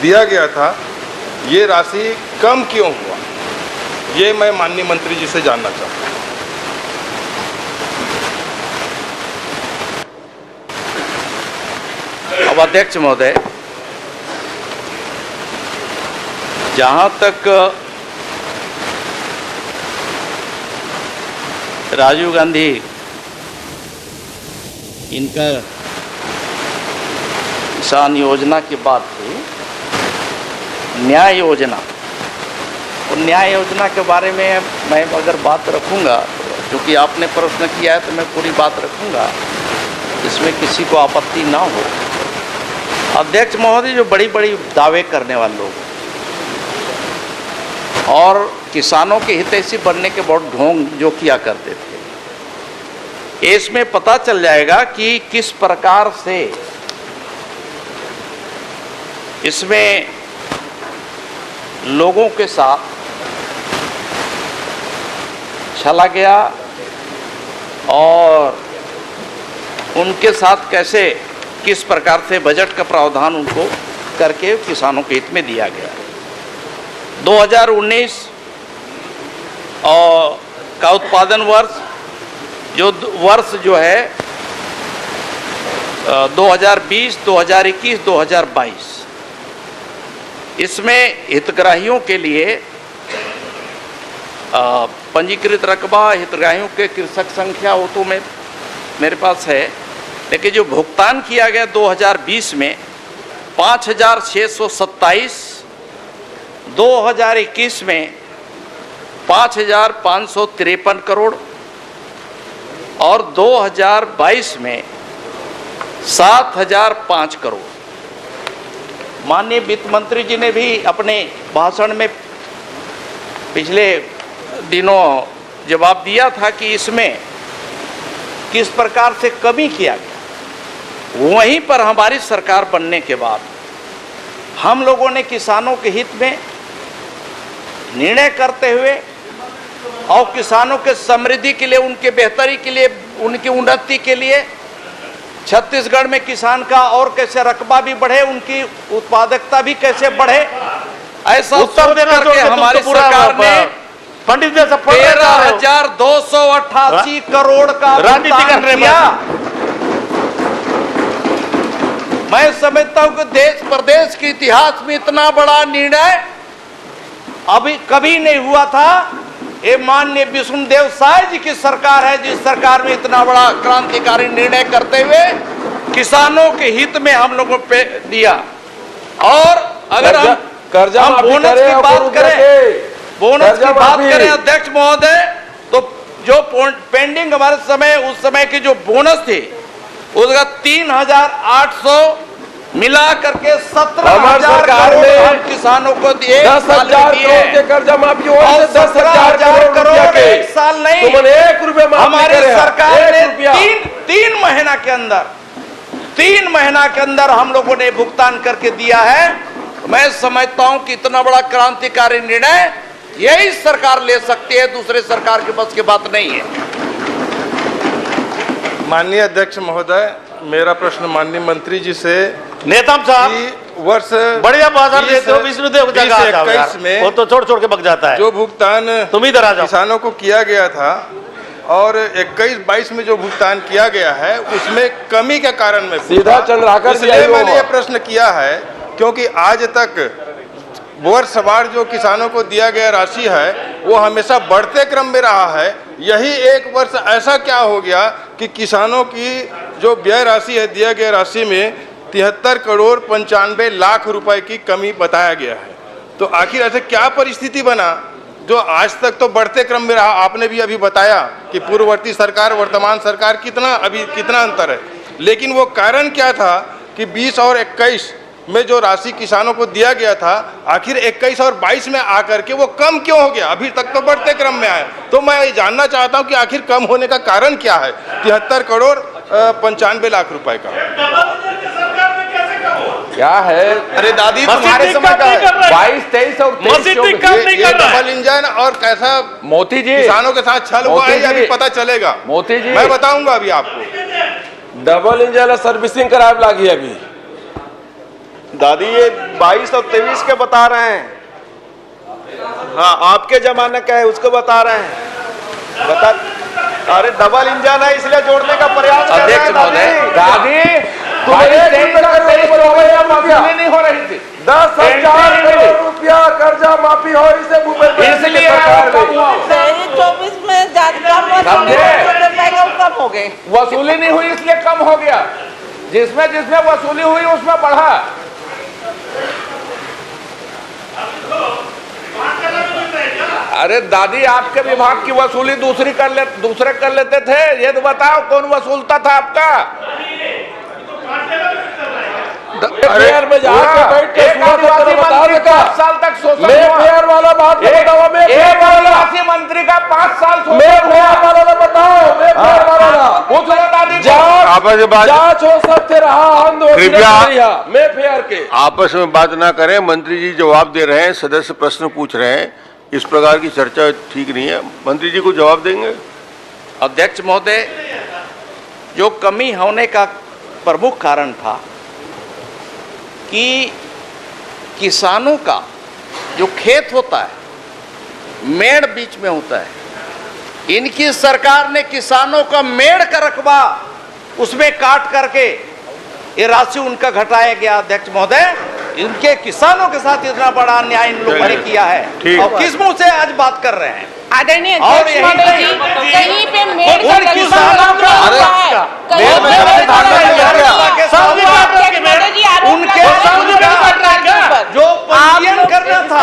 दिया गया था, ये राशि कम क्यों हुआ, ये मैं माननीय मंत्री जी से जानना चाहता हूँ। अब अध्यक्ष महोदय, जहाँ तक राजीव गांधी इनका किसान योजना की बात थी, न्याय योजना, और न्याय योजना के बारे में मैं अगर बात रखूंगा, क्योंकि आपने प्रश्न किया है तो मैं पूरी बात रखूंगा, इसमें किसी को आपत्ति ना हो। अध्यक्ष महोदय, जो बड़ी बड़ी दावे करने वाले लोग और किसानों के हितैषी बनने के बहुत ढोंग जो किया करते थे, इसमें पता चल जाएगा कि किस प्रकार से इसमें लोगों के साथ चला गया और उनके साथ कैसे किस प्रकार से बजट का प्रावधान उनको करके किसानों के हित में दिया गया। 2019 का उत्पादन वर्ष जो वर्ष जो है 2020, 2021, 2022 इसमें हितग्राहियों के लिए पंजीकृत रकबा, हितग्राहियों के कृषक संख्या वो तो मेरे पास है, लेकिन जो भुगतान किया गया 2020 में 5,627, 2021 में 5,553 करोड़ और 2022 में 7,005 करोड़। माननीय वित्त मंत्री जी ने भी अपने भाषण में पिछले दिनों जवाब दिया था कि इसमें किस प्रकार से कमी किया गया। वहीं पर हमारी सरकार बनने के बाद हम लोगों ने किसानों के हित में निर्णय करते हुए और किसानों के समृद्धि के लिए, उनके बेहतरी के लिए, उनकी उन्नति के लिए छत्तीसगढ़ में किसान का और कैसे रकबा भी बढ़े, उनकी उत्पादकता भी कैसे बढ़े, ऐसा उत्तर देना करके हमारी सरकार ने पंडित जैसा 13,288 करोड़ का राजनीति करने किया। मैं समझता हूं कि देश प्रदेश के इतिहास में इतना बड़ा निर्णय अभी कभी नहीं हुआ था। ये माननीय विष्णुदेव साय जी की सरकार है, जिस सरकार में इतना बड़ा क्रांतिकारी निर्णय करते हुए किसानों के हित में हम लोगों पे दिया। और अगर हम बोनस की बात करें अध्यक्ष महोदय, तो जो पेंडिंग हमारे समय उस समय की जो बोनस थी उसका 3,800 मिला करके 17,000 करोड़ हम किसानों को दिए। 10,000 करोड़ के कर्जा माफी हो, 10,000 करोड़ एक साल नहीं, तुमने 1 रुपया माफी हमारी करे, सरकार ने 1 तीन महीना के अंदर हम लोगों ने भुगतान करके दिया है। मैं समझता हूं कि इतना बड़ा क्रांतिकारी निर्णय यही सरकार ले सकती है, दूसरे सरकार के बस की बात नहीं है। माननीय अध्यक्ष महोदय, मेरा प्रश्न माननीय मंत्री जी से, नेतम साहब वर्ष बढ़िया भाषण देते हो, विष्णुदेव जगह आ जाओ यार, 2021 में वो तो छोड़ के भग जाता है। जो भुगतान तुम इधर आ जाओ। किसानों को किया गया था और 21-22 में जो भुगतान किया गया है उसमें कमी के कारण में सीधा चंद्राकर जी इसलिए मैंने ये प्रश्न किया है क्योंकि आज तक वर्षवार जो किसानों को दिया गया राशि है वो हमेशा बढ़ते क्रम में रहा है। यही एक वर्ष ऐसा क्या हो गया कि किसानों की जो व्यय राशि है, दिया गया राशि में 73 करोड़ 95 लाख रुपए की कमी बताया गया है। तो आखिर ऐसे क्या परिस्थिति बना जो आज तक तो बढ़ते क्रम में रहा। आपने भी अभी बताया कि पूर्ववर्ती सरकार वर्तमान सरकार कितना अंतर है, लेकिन वो कारण क्या था कि 20 और 21 में जो राशि किसानों को दिया गया था, आखिर 21 और 22 में आकर के वो कम क्यों हो गया? अभी तक तो बढ़ते क्रम में आया। तो मैं ये जानना चाहता हूं कि आखिर कम होने का कारण क्या है 73 करोड़ 95 लाख रुपए का क्या है? अरे दादी तुम्हारे समय का 22, 23 और 23 ये डबल इंजन और कैसा मोती जी किसानों के साथ छल हुआ है अभी पता चलेगा। मोती जी मैं बताऊंगा अभी आपको। डबल इंजन सर्विसिंग कराया लागी अभी। दादी ये 22 और 23 के बता रहे हैं। हाँ, आपके जमाने का है उसको बता रहे हैं। बता, अरे डबल इंजन है इसलिए जोड़ने का प्रयास कर रहे हैं दादी। नहीं हो रही थी 10,000 करोड़ रुपया कर्जा माफी हो इसे इसलिए 24 में कम हो गए, वसूली नहीं हुई इसलिए कम हो गया। जिसमें वसूली हुई उसमें बढ़ा। अरे दादी, आपके विभाग की वसूली दूसरे कर लेते थे। ये तो बताओ कौन वसूलता था आपका? फेयर में जाके बैठ के साल तक फेयर वाला बात बताओ। आदिवासी मंत्री का 5 साल वाला बताओ। जांच हो सकते रहा। कृपया मैं फेयर के आपस में बात ना करें। मंत्री जी जवाब दे रहे हैं, सदस्य प्रश्न पूछ रहे हैं। इस प्रकार की चर्चा ठीक नहीं है। मंत्री जी को जवाब देंगे। अध्यक्ष महोदय, जो कमी होने का प्रमुख कारण था कि किसानों का जो खेत होता है, मेड़ बीच में होता है, इनकी सरकार ने किसानों का मेड़ का रकबा उसमें काट करके ये राशि उनका घटाया गया। अध्यक्ष महोदय, इनके किसानों के साथ इतना बड़ा अन्याय इन लोगों ने किया है और किस मुंह से आज बात कर रहे हैं? आदरणीय अध्यक्ष महोदय जी, कहीं पे मेड़ का रकबा हुआ है, कहीं उनके जो पंजीयन करना था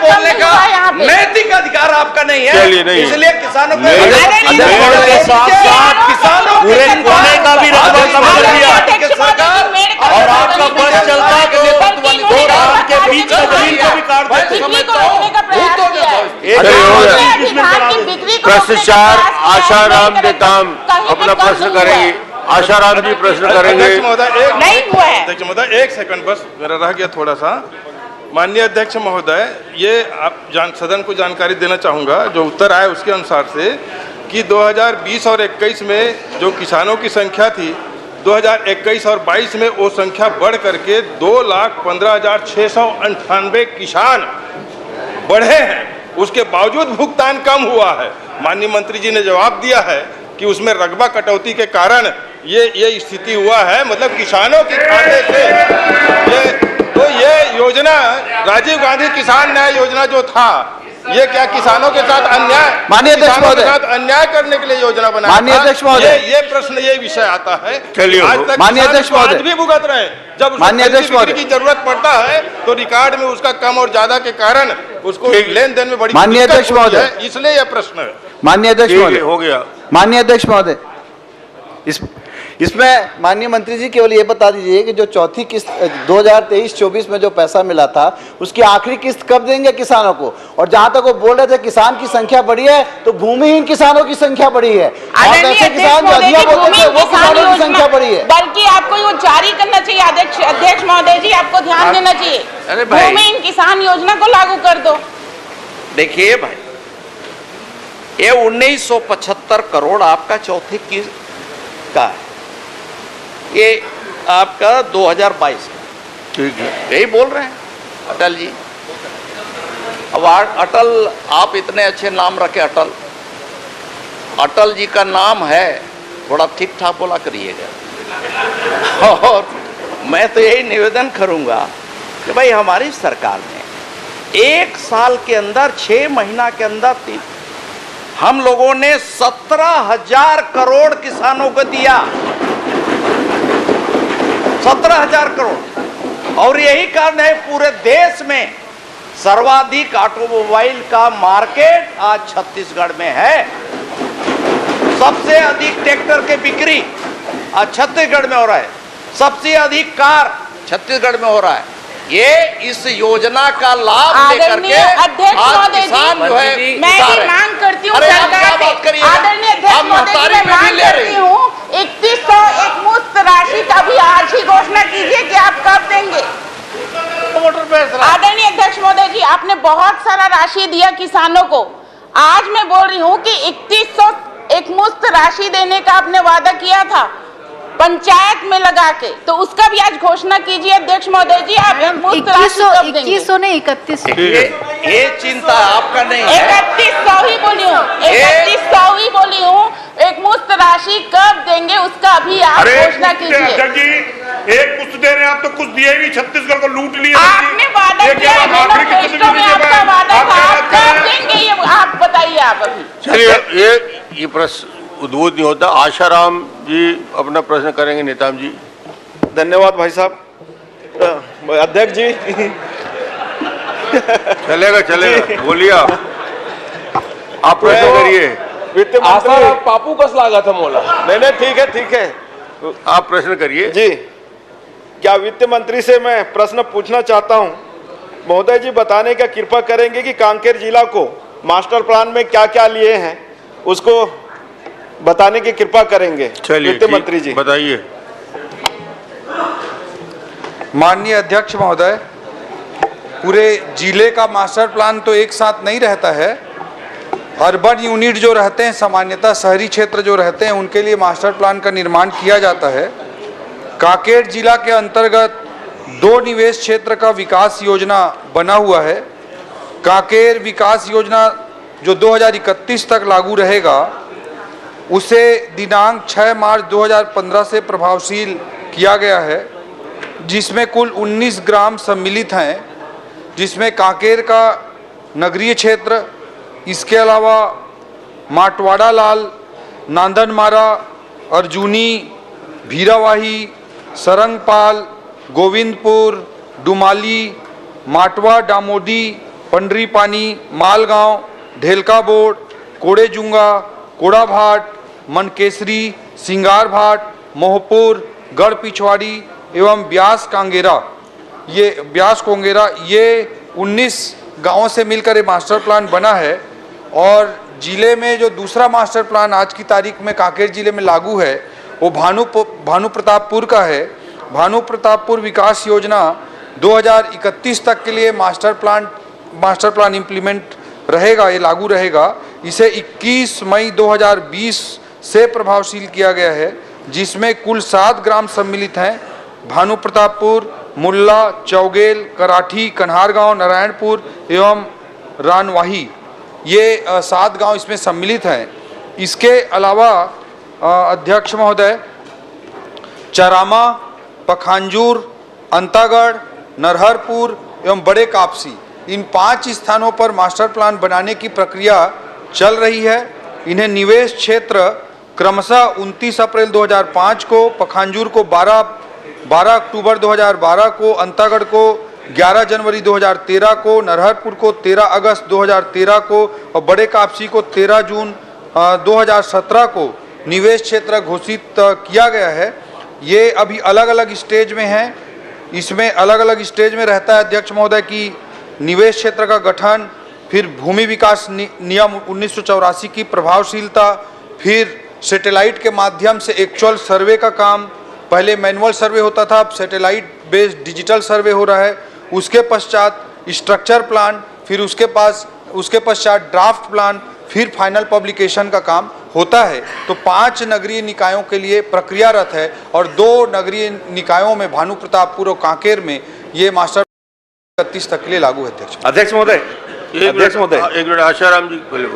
बोलने का नैतिक अधिकार आपका नहीं है, इसलिए किसानों को पूरे कोने का भी रकबा समझ लिया और आपका बस चलता है कि नेतृत्व वाली के बीच में जमीन को भी काट देते समय प्रश्न 4 आशाराम नेताम अपना प्रश्न करेंगे। आशाराम जी प्रश्न करेंगे। नहीं हुआ है। अध्यक्ष महोदय, एक सेकंड बस मेरा रह गया थोड़ा सा। माननीय अध्यक्ष महोदय, ये आप सदन को जानकारी देना चाहूँगा, जो उत्तर आया उसके अनुसार से कि 2020 और 21 में जो किसानों की संख्या थी, 2021 और 22 में वो संख्या बढ़ करके 2,15,698 किसान बढ़े हैं। उसके बावजूद भुगतान कम हुआ है। माननीय मंत्री जी ने जवाब दिया है कि उसमें रकबा कटौती के कारण ये स्थिति हुआ है। मतलब किसानों के खाते से ये योजना राजीव गांधी किसान न्याय योजना जो था, ये क्या किसानों के साथ अन्याय, माननीय अध्यक्ष महोदय, किसानों के साथ अन्याय करने के लिए योजना बनाया? माननीय अध्यक्ष महोदय, ये प्रश्न, ये विषय आता है। आज तक माननीय अध्यक्ष महोदय, आज भी भुगत रहे हैं। जब माननीय अध्यक्ष महोदय की जरूरत पड़ता है तो रिकॉर्ड में उसका कम और ज्यादा के कारण उसको लेन देन में बड़ी माननीय अध्यक्ष महोदय, इसलिए यह प्रश्न है। माननीय अध्यक्ष महोदय, हो गया। माननीय अध्यक्ष महोदय, इसमें माननीय मंत्री जी केवल ये बता दीजिए कि जो चौथी किस्त 2023-24 में जो पैसा मिला था उसकी आखिरी किस्त कब देंगे किसानों को? और जहां तक वो बोल रहे थे किसान की संख्या बढ़ी है, तो भूमिहीन किसानों की संख्या बढ़ी है और ऐसे किसान जो अधिया बोलते थे वो किसानों की संख्या बढ़ी है। बल्कि आपको वो जारी करना चाहिए। अध्यक्ष महोदय जी, आपको ध्यान देना चाहिए। भूमिहीन किसान योजना को लागू कर दो। देखिए भाई, ये 1975 करोड़ आपका चौथी किस्त का है, ये आपका 2022 ठीक है, यही बोल रहे हैं अटल जी। अब अटल, आप इतने अच्छे नाम रखे अटल, अटल जी का नाम है, थोड़ा ठीक ठाक बोला करिएगा। और मैं तो यही निवेदन करूंगा कि भाई हमारी सरकार ने 1 साल के अंदर 6 महीना के अंदर हम लोगों ने 17,000 करोड़ किसानों को दिया, 17,000 करोड़। और यही कारण है पूरे देश में सर्वाधिक ऑटोमोबाइल का मार्केट आज छत्तीसगढ़ में है। सबसे अधिक ट्रैक्टर के बिक्री आज छत्तीसगढ़ में हो रहा है, सबसे अधिक कार छत्तीसगढ़ में हो रहा है। ये इस योजना का लाभ लेकर के आज किसान जो है, मैं भी मांग करती हूँ सरकार से, आदरणीय अध्यक्ष महोदय जी, मैं मांग करती हूँ 3100 एकमुश्त राशि का भी आज ही घोषणा कीजिए कि आप कब देंगे। आदरणीय अध्यक्ष महोदय जी, आपने बहुत सारा राशि दिया किसानों को। आज मैं बोल रही हूँ कि 3100 एकमुश्त राशि देने का आपने वादा किया था पंचायत में लगा के, तो उसका भी आज घोषणा कीजिए अध्यक्ष महोदय जी। आप 2100 नहीं 3100। ये चिंता आपका नहीं है। 3100 ही बोली हूँ, 3100 ही बोली हूँ। एक मुश्त राशि कब देंगे उसका भी आप घोषणा कीजिए। एक कुछ दे रहे हैं आप, तो कुछ दिए भी, छत्तीसगढ़ को लूट लिए। आपने वादा किया, मैनिफेस्टो में आपका वादा था, आप कब देंगे ये आप बताइए। आप अभी चलिए, ये प्रश्न उद्भूत नहीं होता। आशाराम जी अपना प्रश्न करेंगे। नेताम जी। धन्यवाद भाई साहब। अध्यक्ष जी चलेगा बोलिए। आप प्रश्न करिए। वित्त मंत्री पापू कस लागा था मोला। नहीं ठीक है आप प्रश्न करिए जी। क्या वित्त मंत्री से मैं प्रश्न पूछना चाहता हूं। महोदय जी बताने का कृपा करेंगे कि कांकेर जिला को मास्टर प्लान में क्या क्या लिए हैं, उसको बताने की कृपा करेंगे। चलिए वित्त मंत्री जी बताइए। माननीय अध्यक्ष महोदय, पूरे जिले का मास्टर प्लान तो एक साथ नहीं रहता है। अर्बन यूनिट जो रहते हैं, सामान्यतः शहरी क्षेत्र जो रहते हैं, उनके लिए मास्टर प्लान का निर्माण किया जाता है। कांकेर जिला के अंतर्गत 2 निवेश क्षेत्र का विकास योजना बना हुआ है। कांकेर विकास योजना जो 2031 तक लागू रहेगा, उसे दिनांक 6 मार्च 2015 से प्रभावशील किया गया है, जिसमें कुल 19 ग्राम सम्मिलित हैं, जिसमें कांकेर का नगरीय क्षेत्र, इसके अलावा माटवाड़ा लाल, नांदनमारा, अर्जुनी, भीरावाही, सरंगपाल, गोविंदपुर, डुमाली, माटवा डामोडी, पंडरीपानी, मालगांव, ढेलका बोर्ड, कोड़ेजुंगा, कोड़ाभाट, मनकेसरी, सिंगारभाट, मोहपुर, गढ़ पिछवाड़ी एवं ब्यास कोंगेरा, ये 19 गांवों से मिलकर ये मास्टर प्लान बना है। और जिले में जो दूसरा मास्टर प्लान आज की तारीख में कांकेर जिले में लागू है, वो भानु प्रतापपुर का है। भानु प्रतापपुर विकास योजना 2031 तक के लिए मास्टर प्लान इम्प्लीमेंट रहेगा, ये लागू रहेगा। इसे 21 मई 2020 से प्रभावशील किया गया है, जिसमें कुल 7 ग्राम सम्मिलित हैं। भानु प्रतापपुर, मुल्ला, चौगेल, कराठी, कन्हारगांव, नारायणपुर एवं रानवाही, ये 7 गांव इसमें सम्मिलित हैं। इसके अलावा अध्यक्ष महोदय, चरामा, पखांजूर, अंतागढ़, नरहरपुर एवं बड़े कापसी, इन 5 स्थानों पर मास्टर प्लान बनाने की प्रक्रिया चल रही है। इन्हें निवेश क्षेत्र क्रमशः 29 अप्रैल 2005 को, पखांजूर को 12 अक्टूबर 2012 को, अंतागढ़ को 11 जनवरी 2013 को, नरहरपुर को 13 अगस्त 2013 को और बड़े कापसी को 13 जून 2017 को निवेश क्षेत्र घोषित किया गया है। ये अभी अलग अलग स्टेज में हैं। इसमें अलग अलग स्टेज में रहता है अध्यक्ष महोदय की निवेश क्षेत्र का गठन, फिर भूमि विकास नियम 1984 की प्रभावशीलता, फिर सैटेलाइट के माध्यम से एक्चुअल सर्वे का काम, पहले मैनुअल सर्वे होता था, अब सैटेलाइट बेस्ड डिजिटल सर्वे हो रहा है। उसके पश्चात स्ट्रक्चर प्लान, फिर उसके पश्चात ड्राफ्ट प्लान, फिर फाइनल पब्लिकेशन का काम होता है। तो 5 नगरीय निकायों के लिए प्रक्रियारत है और 2 नगरीय निकायों में भानु प्रतापपुर और कांकेर में ये मास्टर 31 तक के लिए लागू है। अध्यक्ष महोदय, एक मिनट आशाराम जी पहले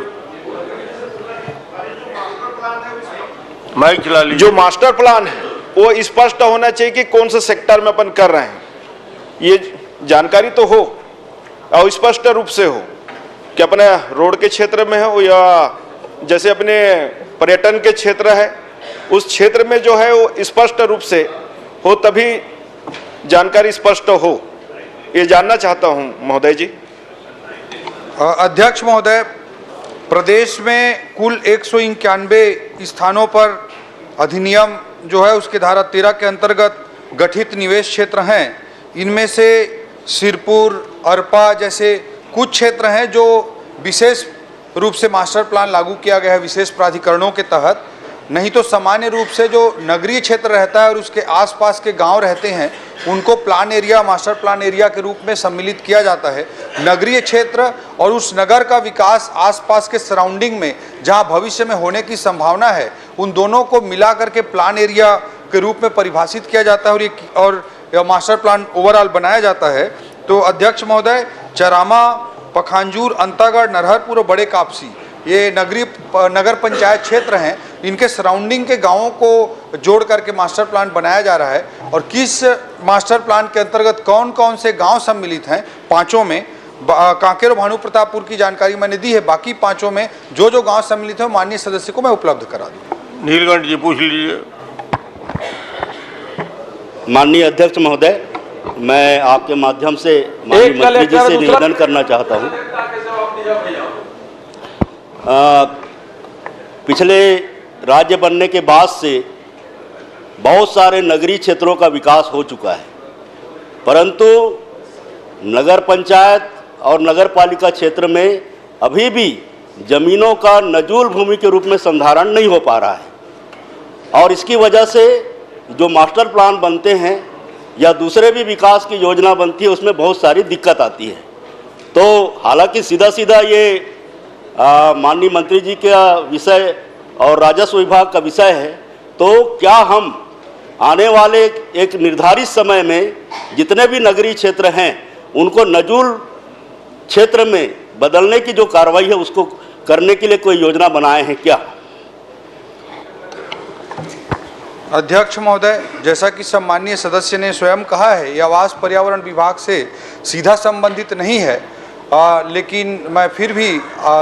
माइक चला लीजिए। जो मास्टर प्लान है वो स्पष्ट होना चाहिए कि कौन से सेक्टर में अपन कर रहे हैं, ये जानकारी तो हो और स्पष्ट रूप से हो कि अपने रोड के क्षेत्र में हो या जैसे अपने पर्यटन के क्षेत्र है, उस क्षेत्र में जो है वो स्पष्ट रूप से हो, तभी जानकारी स्पष्ट हो, ये जानना चाहता हूं महोदय जी। अध्यक्ष महोदय, प्रदेश में कुल 191 स्थानों पर अधिनियम जो है उसके धारा 13 के अंतर्गत गठित निवेश क्षेत्र हैं। इनमें से सिरपुर, अरपा जैसे कुछ क्षेत्र हैं जो विशेष रूप से मास्टर प्लान लागू किया गया है विशेष प्राधिकरणों के तहत। नहीं तो सामान्य रूप से जो नगरीय क्षेत्र रहता है और उसके आसपास के गांव रहते हैं, उनको plan area, master plan area के रूप में सम्मिलित किया जाता है। नगरीय क्षेत्र और उस नगर का विकास आसपास के सराउंडिंग में जहां भविष्य में होने की संभावना है, उन दोनों को मिला करके प्लान एरिया के रूप में परिभाषित किया जाता है और मास्टर प्लान ओवरऑल बनाया जाता है। तो अध्यक्ष महोदय, चरामा, पखांजूर, अंतागढ़, नरहरपुर और बड़े कापसी, ये नगर पंचायत क्षेत्र हैं। इनके सराउंडिंग के गांवों को जोड़ करके मास्टर प्लान बनाया जा रहा है। और किस मास्टर प्लान के अंतर्गत कौन कौन से गांव सम्मिलित हैं, 5 में कांकेर और भानु प्रतापपुर की जानकारी मैंने दी है। बाकी 5 में जो जो गांव सम्मिलित है माननीय सदस्य को मैं उपलब्ध करा दूँ। नीलकंठ जी पूछ लीजिए। माननीय अध्यक्ष महोदय, मैं आपके माध्यम से माननीय मंत्री जी से निवेदन करना चाहता हूं। पिछले राज्य बनने के बाद से बहुत सारे नगरीय क्षेत्रों का विकास हो चुका है, परंतु नगर पंचायत और नगर पालिका क्षेत्र में अभी भी जमीनों का नजूल भूमि के रूप में संधारण नहीं हो पा रहा है। और इसकी वजह से जो मास्टर प्लान बनते हैं या दूसरे भी विकास की योजना बनती है, उसमें बहुत सारी दिक्कत आती है। तो हालांकि सीधा सीधा ये माननीय मंत्री जी का विषय और राजस्व विभाग का विषय है, तो क्या हम आने वाले एक निर्धारित समय में जितने भी नगरीय क्षेत्र हैं उनको नजूल क्षेत्र में बदलने की जो कार्रवाई है उसको करने के लिए कोई योजना बनाए हैं क्या? अध्यक्ष महोदय, जैसा कि सम्मानीय सदस्य ने स्वयं कहा है, यह आवास पर्यावरण विभाग से सीधा संबंधित नहीं है, लेकिन मैं फिर भी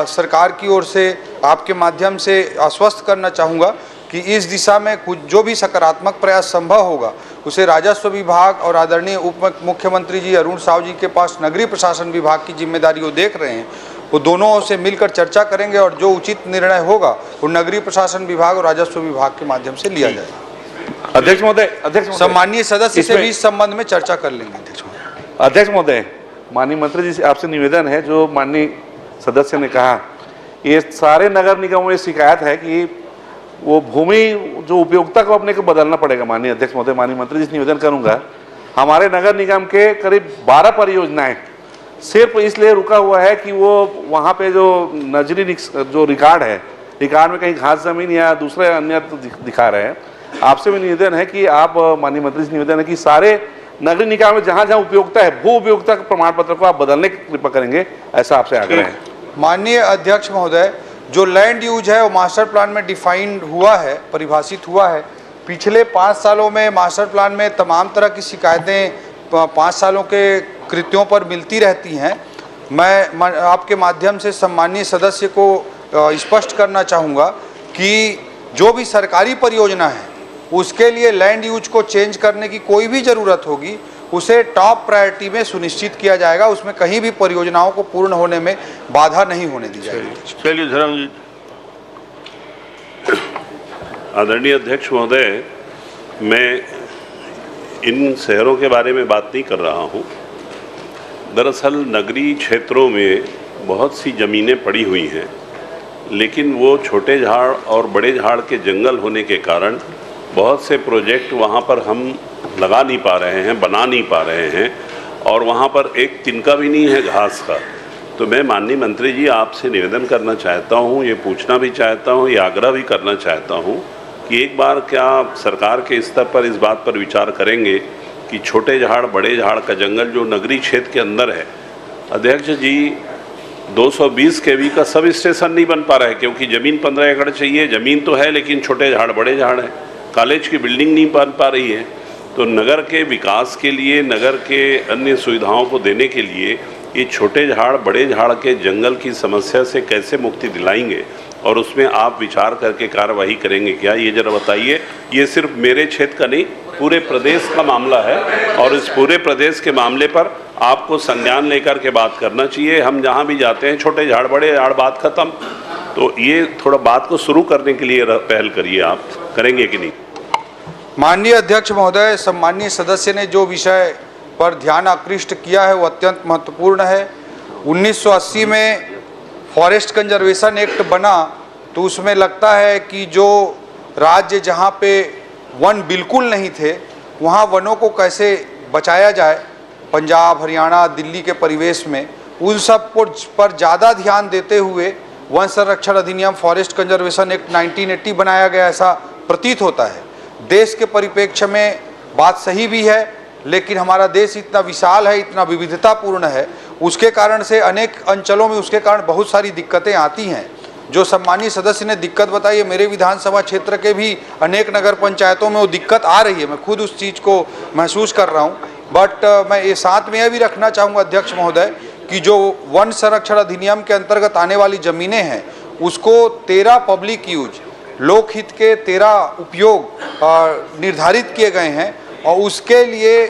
सरकार की ओर से आपके माध्यम से आश्वस्त करना चाहूँगा कि इस दिशा में कुछ जो भी सकारात्मक प्रयास संभव होगा उसे राजस्व विभाग और आदरणीय उप मुख्यमंत्री जी अरुण साव जी के पास नगरीय प्रशासन विभाग की जिम्मेदारी वो देख रहे हैं, वो दोनों से मिलकर चर्चा करेंगे और जो उचित निर्णय होगा वो नगरीय प्रशासन विभाग और राजस्व विभाग के माध्यम से लिया जाएगा। अध्यक्ष महोदय, सम्मानीय सदस्य से भी इस संबंध में चर्चा कर लेंगे। अध्यक्ष महोदय, माननीय मंत्री जी से आपसे निवेदन है, जो माननीय सदस्य ने कहा, ये सारे नगर निगमों में शिकायत है कि वो भूमि जो उपयोगिता को अपने को बदलना पड़ेगा। माननीय अध्यक्ष महोदय, माननीय मंत्री जी से निवेदन करूंगा, हमारे नगर निगम के करीब 12 परियोजनाएं सिर्फ इसलिए रुका हुआ है कि वो वहाँ पे जो नजरी जो रिकॉर्ड है, रिकॉर्ड में कहीं घास जमीन या दूसरे अन्य दिखा रहे हैं। आपसे भी निवेदन है कि आप, माननीय मंत्री से निवेदन है कि सारे नगरीय निकाय में जहाँ जहाँ उपयोगिता है, भू उपयोगिता के प्रमाण पत्र को आप बदलने की कृपा करेंगे, ऐसा आपसे आग्रह है। माननीय अध्यक्ष महोदय, जो लैंड यूज है वो मास्टर प्लान में डिफाइंड हुआ है, परिभाषित हुआ है। पिछले 5 सालों में मास्टर प्लान में तमाम तरह की शिकायतें 5 सालों के कृत्यों पर मिलती रहती हैं। मैं आपके माध्यम से सम्मानीय सदस्य को स्पष्ट करना चाहूँगा कि जो भी सरकारी परियोजना है उसके लिए लैंड यूज को चेंज करने की कोई भी ज़रूरत होगी, उसे टॉप प्रायोरिटी में सुनिश्चित किया जाएगा। उसमें कहीं भी परियोजनाओं को पूर्ण होने में बाधा नहीं होने दी जाएगी। चलिए धर्मजीत। आदरणीय अध्यक्ष महोदय, मैं इन शहरों के बारे में बात नहीं कर रहा हूँ। दरअसल नगरीय क्षेत्रों में बहुत सी ज़मीनें पड़ी हुई हैं, लेकिन वो छोटे झाड़ और बड़े झाड़ के जंगल होने के कारण बहुत से प्रोजेक्ट वहाँ पर हम लगा नहीं पा रहे हैं, बना नहीं पा रहे हैं, और वहाँ पर एक तिनका भी नहीं है घास का। तो मैं माननीय मंत्री जी आपसे निवेदन करना चाहता हूँ, ये पूछना भी चाहता हूँ, ये आग्रह भी करना चाहता हूँ कि एक बार क्या सरकार के स्तर पर इस बात पर विचार करेंगे कि छोटे झाड़ बड़े झाड़ का जंगल जो नगरीय क्षेत्र के अंदर है, अध्यक्ष जी 220 केवी का सब स्टेशन नहीं बन पा रहा है, क्योंकि ज़मीन 15 एकड़ चाहिए। ज़मीन तो है लेकिन छोटे झाड़ बड़े झाड़ हैं, कॉलेज की बिल्डिंग नहीं बन पा रही है। तो नगर के विकास के लिए, नगर के अन्य सुविधाओं को देने के लिए ये छोटे झाड़ बड़े झाड़ के जंगल की समस्या से कैसे मुक्ति दिलाएंगे, और उसमें आप विचार करके कार्रवाई करेंगे क्या, ये जरा बताइए। ये सिर्फ मेरे क्षेत्र का नहीं, पूरे प्रदेश का मामला है, और इस पूरे प्रदेश के मामले पर आपको संज्ञान लेकर के बात करना चाहिए। हम जहाँ भी जाते हैं छोटे झाड़ बड़े झाड़, बात खत्म। तो ये थोड़ा बात को शुरू करने के लिए पहल करिए, आप करेंगे कि नहीं? माननीय अध्यक्ष महोदय, सम्मानीय सदस्य ने जो विषय पर ध्यान आकृष्ट किया है वो अत्यंत महत्वपूर्ण है। 1980 में फॉरेस्ट कंजर्वेशन एक्ट बना तो उसमें लगता है कि जो राज्य जहाँ पे वन बिल्कुल नहीं थे वहाँ वनों को कैसे बचाया जाए, पंजाब हरियाणा दिल्ली के परिवेश में, उन सब पर ज़्यादा ध्यान देते हुए वन संरक्षण अधिनियम फॉरेस्ट कंजर्वेशन एक्ट 1980 बनाया गया, ऐसा प्रतीत होता है। देश के परिप्रेक्ष्य में बात सही भी है, लेकिन हमारा देश इतना विशाल है, इतना विविधतापूर्ण है, उसके कारण से अनेक अंचलों में उसके कारण बहुत सारी दिक्कतें आती हैं। जो सम्मानीय सदस्य ने दिक्कत बताई है, मेरे विधानसभा क्षेत्र के भी अनेक नगर पंचायतों में वो दिक्कत आ रही है, मैं खुद उस चीज़ को महसूस कर रहा हूँ। बट मैं ये साथ में यह भी रखना चाहूँगा अध्यक्ष महोदय कि जो वन संरक्षण अधिनियम के अंतर्गत आने वाली ज़मीनें हैं उसको 13 पब्लिक यूज, लोकहित के 13 उपयोग निर्धारित किए गए हैं, और उसके लिए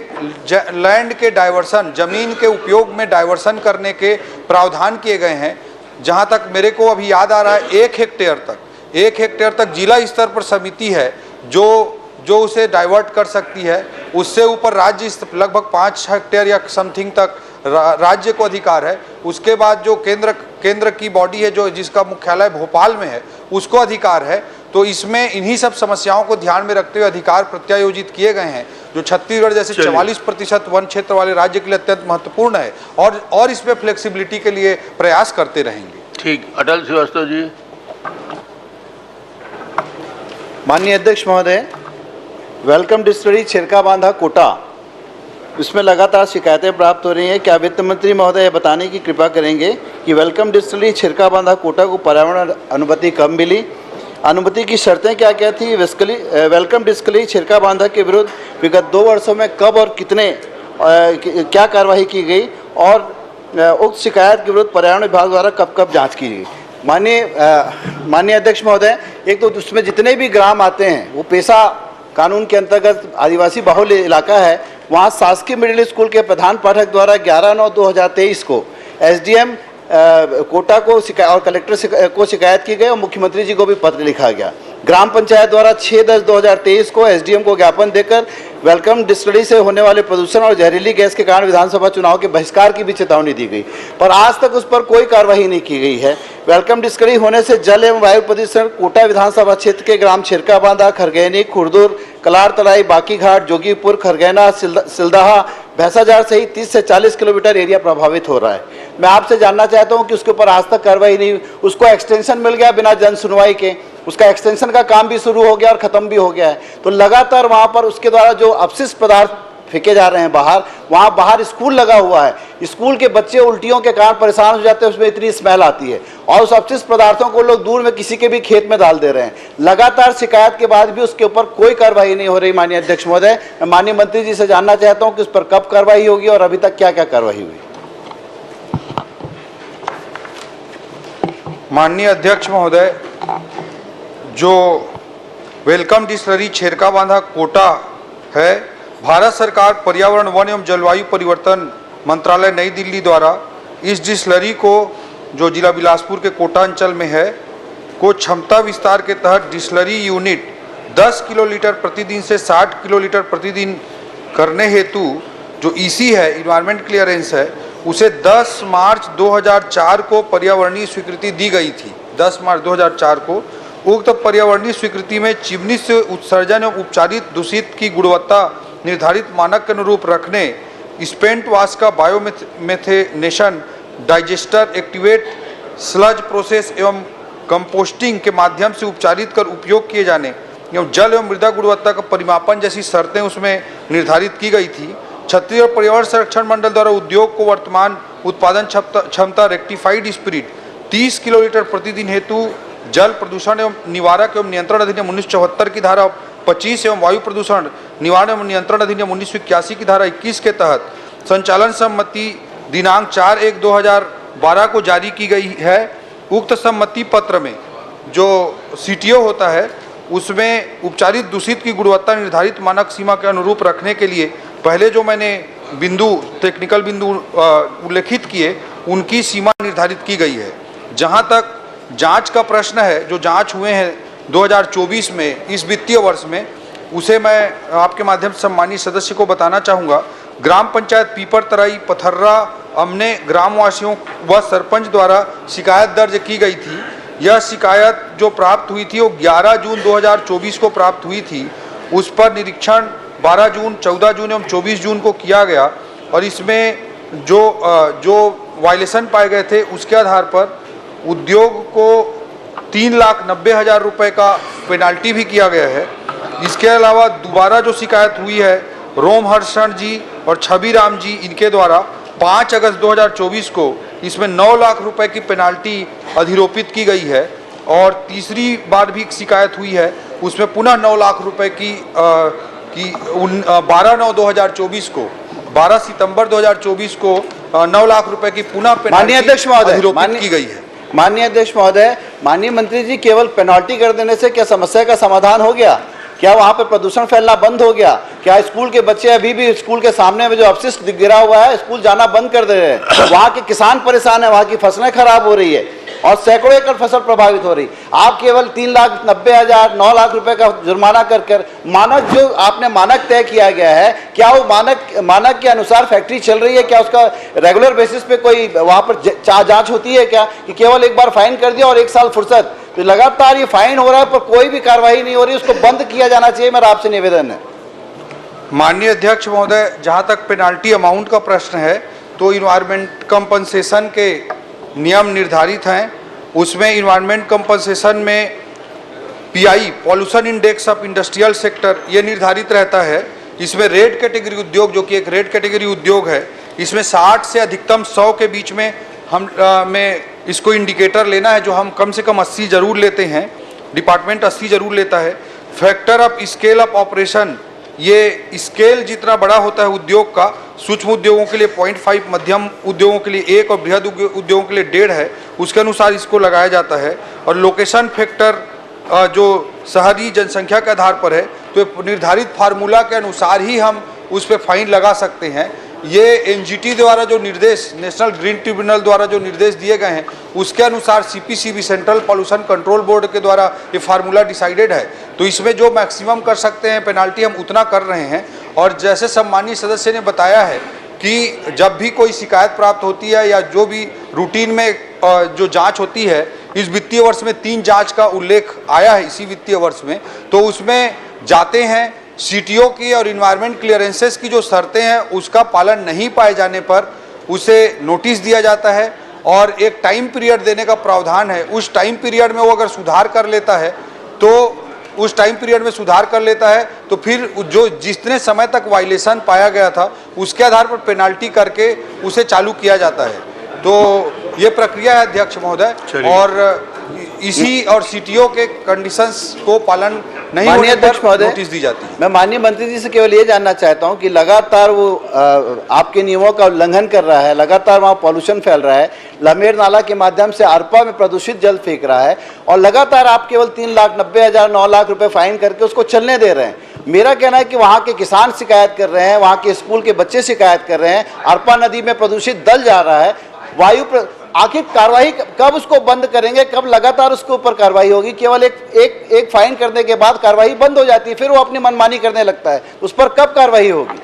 लैंड के डाइवर्सन, ज़मीन के उपयोग में डाइवर्सन करने के प्रावधान किए गए हैं। जहाँ तक मेरे को अभी याद आ रहा है 1 हेक्टेयर तक जिला स्तर पर समिति है जो उसे डाइवर्ट कर सकती है। उससे ऊपर राज्य लगभग 5 हेक्टेयर या समथिंग तक राज्य को अधिकार है। उसके बाद जो केंद्र की बॉडी है जो जिसका मुख्यालय भोपाल में है उसको अधिकार है। तो इसमें इन्हीं सब समस्याओं को ध्यान में रखते हुए अधिकार प्रत्यायोजित किए गए हैं, जो छत्तीसगढ़ जैसे 44% वन क्षेत्र वाले राज्य के लिए अत्यंत महत्वपूर्ण है, और इसमें फ्लेक्सिबिलिटी के लिए प्रयास करते रहेंगे। ठीक, अटल श्रीवास्तव जी। माननीय अध्यक्ष महोदय, वेलकम डिस्टिलरी छिरका बांधा कोटा, इसमें लगातार शिकायतें प्राप्त हो रही हैं। क्या वित्त मंत्री महोदय बताने की कृपा करेंगे कि वेलकम डिस्टिलरी छिरका बांधा कोटा को पर्यावरण अनुमति कब मिली, अनुमति की शर्तें क्या क्या थी, वेलकम डिस्टिलरी छिरका बांधा के विरुद्ध विगत 2 वर्षों में कब और कितने क्या कार्रवाई की गई और उक्त शिकायत के विरुद्ध पर्यावरण विभाग द्वारा कब कब जांच की गई। माननीय अध्यक्ष महोदय, एक तो उसमें जितने भी ग्राम आते हैं वो पेशा कानून के अंतर्गत आदिवासी बाहुल्य इलाका है। वहाँ शासकीय मिडिल स्कूल के प्रधान पाठक द्वारा 11/9/2023 को एसडीएम कोटा को और कलेक्टर को शिकायत की गई और मुख्यमंत्री जी को भी पत्र लिखा गया। ग्राम पंचायत द्वारा 6/10/2023 को एसडीएम को ज्ञापन देकर वेलकम डिस्टिलरी से होने वाले प्रदूषण और जहरीली गैस के कारण विधानसभा चुनाव के बहिष्कार की भी चेतावनी दी गई, पर आज तक उस पर कोई कार्रवाई नहीं की गई है। वेलकम डिस्टिलरी होने से जल एवं वायु प्रदूषण कोटा विधानसभा क्षेत्र के ग्राम छिरका बांधा, खरगैनी, खुरदुर, कलार तलाई, बाकीघाट, जोगीपुर, खरगैना, सिलदाहा, भैंसाजार सहित 30 से 40 किलोमीटर एरिया प्रभावित हो रहा है। मैं आपसे जानना चाहता हूं कि उसके ऊपर आज तक कार्रवाई नहीं, उसको एक्सटेंशन मिल गया बिना जन सुनवाई के, उसका एक्सटेंशन का काम भी शुरू हो गया और खत्म भी हो गया है, तो लगातार वहां पर उसके द्वारा जो अपशिष्ट पदार्थ फेंके जा रहे हैं बाहर, वहां बाहर स्कूल लगा हुआ है, स्कूल के बच्चे उल्टियों के कारण परेशान हो जाते हैं, उसमें इतनी स्मेल आती है और उस अपशिष्ट पदार्थों को लोग दूर में किसी के भी खेत में डाल दे रहे हैं। लगातार शिकायत के बाद भी उसके ऊपर कोई कार्रवाई नहीं हो रही। माननीय अध्यक्ष महोदय, मैं माननीय मंत्री जी से जानना चाहता हूं कि उस पर कब कार्रवाई होगी और अभी तक क्या क्या कार्रवाई हुई। माननीय अध्यक्ष महोदय, जो वेलकम डिस्टिलरी छिरका बांधा कोटा है, भारत सरकार पर्यावरण, वन एवं जलवायु परिवर्तन मंत्रालय नई दिल्ली द्वारा इस डिस्टिलरी को, जो जिला बिलासपुर के कोटा अंचल में है, को क्षमता विस्तार के तहत डिस्टिलरी यूनिट 10 किलोलीटर प्रतिदिन से 60 किलोलीटर प्रतिदिन करने हेतु जो ईसी है, इन्वायरमेंट क्लियरेंस है, उसे 10 मार्च 2004 को पर्यावरणीय स्वीकृति दी गई थी। 10 मार्च 2004 को उक्त पर्यावरणीय स्वीकृति में चिमनी से उत्सर्जन एवं उपचारित दूषित की गुणवत्ता निर्धारित मानक के अनुरूप रखने, स्पेंट वाश का बायोमेथेनेशन, डाइजेस्टर, एक्टिवेट, स्लज प्रोसेस एवं कंपोस्टिंग के माध्यम से उपचारित कर उपयोग किए जाने एवं जल एवं मृदा गुणवत्ता का परिमापन जैसी शर्तें उसमें निर्धारित की गई थी। छत्तीसगढ़ पर्यावरण संरक्षण मंडल द्वारा उद्योग को वर्तमान उत्पादन क्षमता रेक्टिफाइड स्पिरिट 30 किलोलीटर प्रतिदिन हेतु जल प्रदूषण एवं निवारक एवं नियंत्रण अधिनियम 1974 की धारा 25 एवं वायु प्रदूषण निवारण एवं नियंत्रण अधिनियम 1981 की धारा 21 के तहत संचालन सम्मति दिनांक 4/1/2012 को जारी की गई है। उक्त सम्मति पत्र में जो सीटीओ होता है, उसमें उपचारित दूषित की गुणवत्ता निर्धारित मानक सीमा के अनुरूप रखने के लिए पहले जो मैंने टेक्निकल बिंदु उल्लेखित किए, उनकी सीमा निर्धारित की गई है। जहां तक जांच का प्रश्न है, जो जांच हुए हैं 2024 में, इस वित्तीय वर्ष में, उसे मैं आपके माध्यम से सम्मानीय सदस्य को बताना चाहूँगा। ग्राम पंचायत पीपर तराई पथर्रा अमने ग्रामवासियों व सरपंच द्वारा शिकायत दर्ज की गई थी। यह शिकायत जो प्राप्त हुई थी वो 11 जून 2024 को प्राप्त हुई थी। उस पर निरीक्षण 12 जून, 14 जून एवं 24 जून को किया गया और इसमें जो वायलेशन पाए गए थे, उसके आधार पर उद्योग को 3,90,000 रुपये का पेनाल्टी भी किया गया है। इसके अलावा दोबारा जो शिकायत हुई है रोमहर्षण जी और छवि राम जी, इनके द्वारा 5 अगस्त 2024 को इसमें 9 लाख रुपए की पेनाल्टी अधिरोपित की गई है। और तीसरी बार भी शिकायत हुई है, उसमें पुनः 9 लाख रुपए की 12/9/2024 को, 12 सितंबर 2024 को 9 लाख रुपए की पुनः पेनाल्टी अधिरोपित की गई है। माननीय अध्यक्ष महोदय, माननीय मंत्री जी, केवल पेनाल्टी कर देने से क्या समस्या का समाधान हो गया? क्या वहाँ पे प्रदूषण फैलना बंद हो गया? क्या स्कूल के बच्चे अभी भी स्कूल के सामने में जो अपशिष्ट गिरा हुआ है, स्कूल जाना बंद कर दे रहे हैं? वहाँ के किसान परेशान है, वहाँ की फसलें खराब हो रही है और सैकड़ों एकड़ फसल प्रभावित हो रही। आप केवल 3,90,000, 9 लाख रुपए का जुर्माना कर मानक, जो आपने मानक तय किया गया है, क्या वो मानक के अनुसार फैक्ट्री चल रही है? क्या उसका रेगुलर बेसिस पे कोई वहाँ पर जांच होती है क्या, कि केवल एक बार फाइन कर दिया और 1 साल फुर्सत? तो लगातार ये फाइन हो रहा है पर कोई भी कार्रवाई नहीं हो रही, उसको बंद किया जाना चाहिए। मेरा आपसे निवेदन है। माननीय अध्यक्ष महोदय, जहाँ तक पेनाल्टी अमाउंट का प्रश्न है, तो इन्वायरमेंट कंपनसेशन के नियम निर्धारित हैं उसमें इन्वायरमेंट कंपनसेशन में pi pollution index of industrial sector ये निर्धारित रहता है। इसमें रेड कैटेगरी उद्योग, जो कि एक रेड कैटेगरी उद्योग है, इसमें 60 से अधिकतम 100 के बीच में हम में इसको इंडिकेटर लेना है, जो हम कम से कम 80 जरूर लेते हैं, डिपार्टमेंट 80 जरूर लेता है। Factor of scale of operation, ये स्केल जितना बड़ा होता है उद्योग का, सूक्ष्म उद्योगों के लिए 0.5, मध्यम उद्योगों के लिए 1 और बृहद उद्योगों के लिए 1.5 है, उसके अनुसार इसको लगाया जाता है। और लोकेशन फैक्टर जो शहरी जनसंख्या के आधार पर है, तो निर्धारित फार्मूला के अनुसार ही हम उस पर फाइन लगा सकते हैं। ये एनजीटी द्वारा जो निर्देश, नेशनल ग्रीन ट्रिब्यूनल द्वारा जो निर्देश दिए गए हैं, उसके अनुसार CPCB central pollution control board के द्वारा ये फार्मूला डिसाइडेड है। तो इसमें जो मैक्सिमम कर सकते हैं पेनाल्टी, हम उतना कर रहे हैं। और जैसे सम्मानीय सदस्य ने बताया है कि जब भी कोई शिकायत प्राप्त होती है या जो भी रूटीन में जो जांच होती है, इस वित्तीय वर्ष में 3 जांच का उल्लेख आया है इसी वित्तीय वर्ष में, तो उसमें जाते हैं सीटीओ की और इन्वायरमेंट क्लियरेंसेस की जो शर्तें हैं उसका पालन नहीं पाए जाने पर उसे नोटिस दिया जाता है और एक टाइम पीरियड देने का प्रावधान है। उस टाइम पीरियड में वो अगर सुधार कर लेता है तो फिर जो जितने समय तक वायलेशन पाया गया था उसके आधार पर पेनाल्टी करके उसे चालू किया जाता है। तो ये प्रक्रिया है अध्यक्ष महोदय, और इसी और सीटीओ के कंडीशंस को पालन नहीं होने पर नोटिस दी जाती है। मैं माननीय मंत्री जी से केवल ये जानना चाहता हूं कि लगातार वो आपके नियमों का उल्लंघन कर रहा है, लगातार वहाँ पॉल्यूशन फैल रहा है, लमेर नाला के माध्यम से अरपा में प्रदूषित जल फेंक रहा है, और लगातार आप केवल 3,90,000 9 लाख रुपए फाइन करके उसको चलने दे रहे हैं। मेरा कहना है कि वहाँ के किसान शिकायत कर रहे हैं, वहाँ के स्कूल के बच्चे शिकायत कर रहे हैं, अरपा नदी में प्रदूषित जल जा रहा है, आखिर कार्रवाई कब उसको बंद करेंगे, कब लगातार उसके ऊपर कार्रवाई होगी? केवल एक फाइन करने के बाद कार्रवाई बंद हो जाती है, फिर वो अपनी मनमानी करने लगता है, उस पर कब कार्रवाई होगी?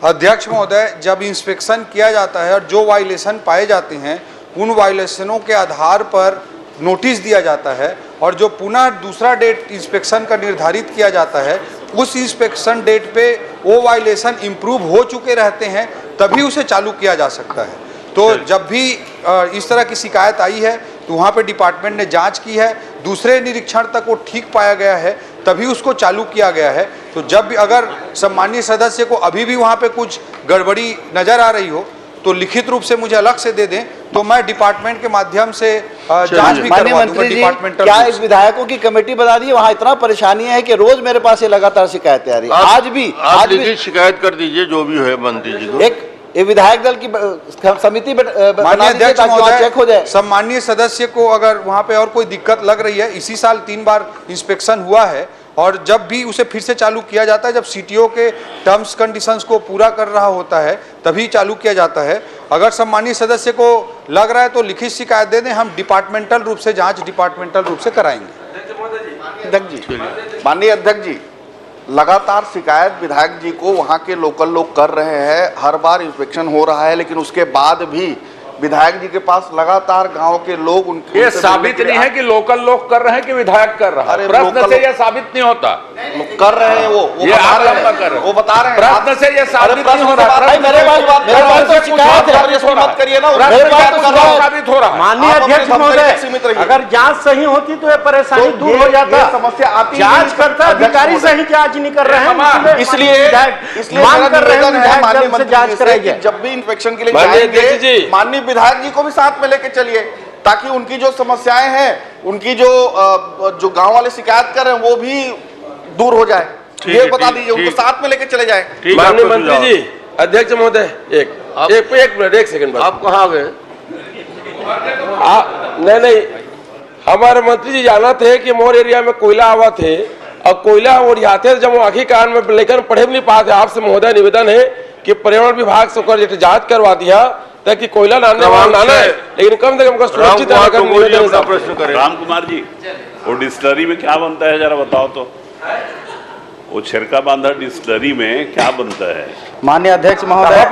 अध्यक्ष महोदय, जब इंस्पेक्शन किया जाता है और जो वायलेशन पाए जाते हैं उन वायलेशनों के आधार पर नोटिस दिया जाता है, और जो पुनः दूसरा डेट इंस्पेक्शन का निर्धारित किया जाता है, उस इंस्पेक्शन डेट पे वो वायलेशन इम्प्रूव हो चुके रहते हैं, तभी उसे चालू किया जा सकता है। तो जब भी इस तरह की शिकायत आई है तो वहाँ पे डिपार्टमेंट ने जांच की है, दूसरे निरीक्षण तक वो ठीक पाया गया है, तभी उसको चालू किया गया है। तो जब भी अगर सम्मानीय सदस्य को अभी भी वहाँ पे कुछ गड़बड़ी नज़र आ रही हो तो लिखित रूप से मुझे अलग से दे दें, तो मैं डिपार्टमेंट के माध्यम से जांच भी करवा दूंगा डिपार्टमेंटल। क्या इस विधायकों की कमेटी बता दी? वहाँ इतना परेशानी है कि रोज मेरे पास ये लगातार शिकायतें आ रही है। आज भी शिकायत कर दीजिए जो भी है मंत्री जी को। एक विधायक दल की समिति बना दीजिए ताकि वहाँ चेक हो जाए। सम्मानीय सदस्य को अगर वहाँ पे और कोई दिक्कत लग रही है, इसी साल 3 बार इंस्पेक्शन हुआ है, और जब भी उसे फिर से चालू किया जाता है, जब सीटीओ के टर्म्स कंडीशंस को पूरा कर रहा होता है तभी चालू किया जाता है। अगर सम्मानीय सदस्य को लग रहा है तो लिखित शिकायत दे दें, हम डिपार्टमेंटल रूप से जांच डिपार्टमेंटल रूप से कराएंगे। अध्यक्ष जी, माननीय अध्यक्ष जी, लगातार शिकायत विधायक जी को वहाँ के लोकल लोग कर रहे हैं, हर बार इंस्पेक्शन हो रहा है, लेकिन उसके बाद भी विधायक जी के पास लगातार गांव के लोग उनके ये साबित नहीं है कि लोकल लोग कर रहे हैं कि विधायक कर रहा है। प्रश्न से ये साबित नहीं होता कर रहे हैं, वो बता रहे हैं, वो बता रहे हैं। प्रश्न से ये साबित नहीं हो रहा। मत करिए ना, साबित हो रहा। माननीय अध्यक्ष महोदय, अगर जांच सही होती तो ये परेशानी दूर हो जाता। समस्या आती, जांच करता अधिकारी सही जांच नहीं कर रहे हैं, इसलिए मांग कर रहे हैं माननीय मंत्री जांच कराई जाए। जब भी इंस्पेक्शन के लिए जाएंगे माननीय विधायक जी को भी साथ में लेके चलिए, ताकि उनकी जो समस्याएं हैं, उनकी जो गांव वाले शिकायत कर रहे हैं वो भी दूर हो जाए। ये बता दीजिए, उनको साथ में लेके चले जाए। माननीय मंत्री जी, अध्यक्ष महोदय, एक मिनट, एक सेकंड, आप कहाँ गए? नहीं, हमारे मंत्री जी जाना थे कि मोर एरिया में कोयला आवा थे, और कोयला ओरियाते जब वो आखिर कान में लेकर पढ़े भी नहीं पाते। आपसे महोदय निवेदन है कि पर्यावरण विभाग से होकर जांच करवा दिया ताकि कोयला लाने वाला लाना है, लेकिन कम से कम सुरक्षित प्रश्न करें। राम कुमार जी, वो डिस्टलरी में क्या बनता है जरा बताओ तो? वो छिरका बांधा डिस्टलरी में क्या बनता है? माननीय अध्यक्ष महोदय,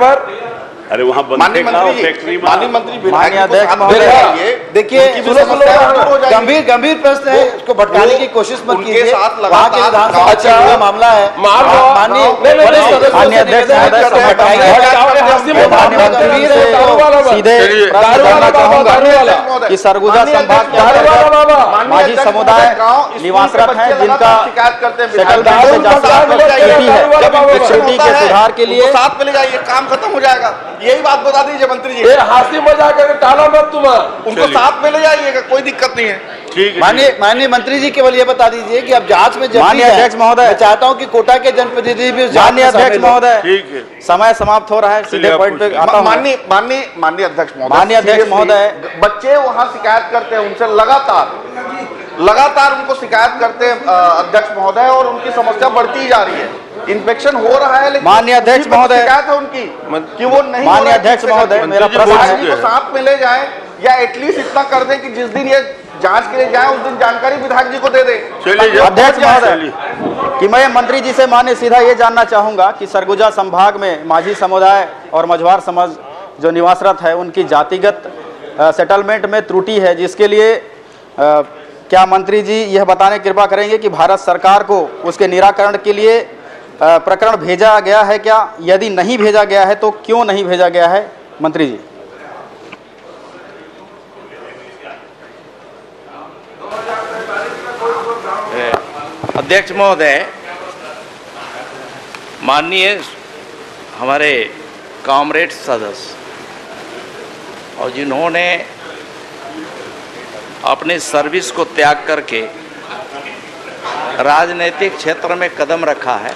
अरे वहाँ बनते माननीय मंत्री, फैक्ट्री में। माननीय मंत्री, माननीय अध्यक्ष महोदय, देखिए गंभीर प्रश्न है, उसको भटकाने की कोशिश मत कीजिए। वहाँ के विधानसभा क्षेत्र का मामला है। माननीय अध्यक्ष सीधे जानना चाहूंगा कि सरगुजा संभाग के माझी समुदाय निवासरत है जिनका स्थिति के सुधार के लिए साथ में ले जाइए, काम खत्म हो जाएगा। यही बात बता दीजिए मंत्री जी। हंसी मजाक करके टाला मत तुम, उनको साथ में ले जाइएगा, कोई दिक्कत नहीं है। ठीक है। माननीय मंत्री जी केवल ये बता दीजिए कि अब जांच में माननीय अध्यक्ष महोदय, मैं चाहता हूं कि कोटा के जनप्रतिनिधि भी माननीय अध्यक्ष महोदय, ठीक है, समय समाप्त हो रहा है, सीधे पॉइंट पे आता हूं। माननीय अध्यक्ष महोदय, बच्चे वहां शिकायत करते हैं उनसे लगातार उनको शिकायत करते हैं अध्यक्ष महोदय, और उनकी समस्या बढ़ती जा रही है। इन्फेक्शन हो रहा है, लेकिन माननीय अध्यक्ष महोदय, शिकायत है उनकी कि वो नहीं। माननीय अध्यक्ष महोदय, मेरा प्रश्न है को साथ में ले जाए, या एटलीस्ट इतना कर दें कि जिस दिन ये जांच के लिए जाए उस दिन जानकारी विधायक जी को दे दे। अध्यक्ष महोदय, कि मैं मंत्री जी से माननीय सीधा ये जानना चाहूंगा कि सरगुजा संभाग में माझी समुदाय और मझवार समाज जो निवासरत है उनकी जातिगत सेटलमेंट में त्रुटि है, जिसके लिए क्या मंत्री जी यह बताने की कृपा करेंगे कि भारत सरकार को उसके निराकरण के लिए प्रकरण भेजा गया है क्या? यदि नहीं भेजा गया है तो क्यों नहीं भेजा गया है मंत्री जी? अध्यक्ष महोदय, माननीय हमारे कॉमरेड सदस्य और जिन्होंने अपने सर्विस को त्याग करके राजनीतिक क्षेत्र में कदम रखा है,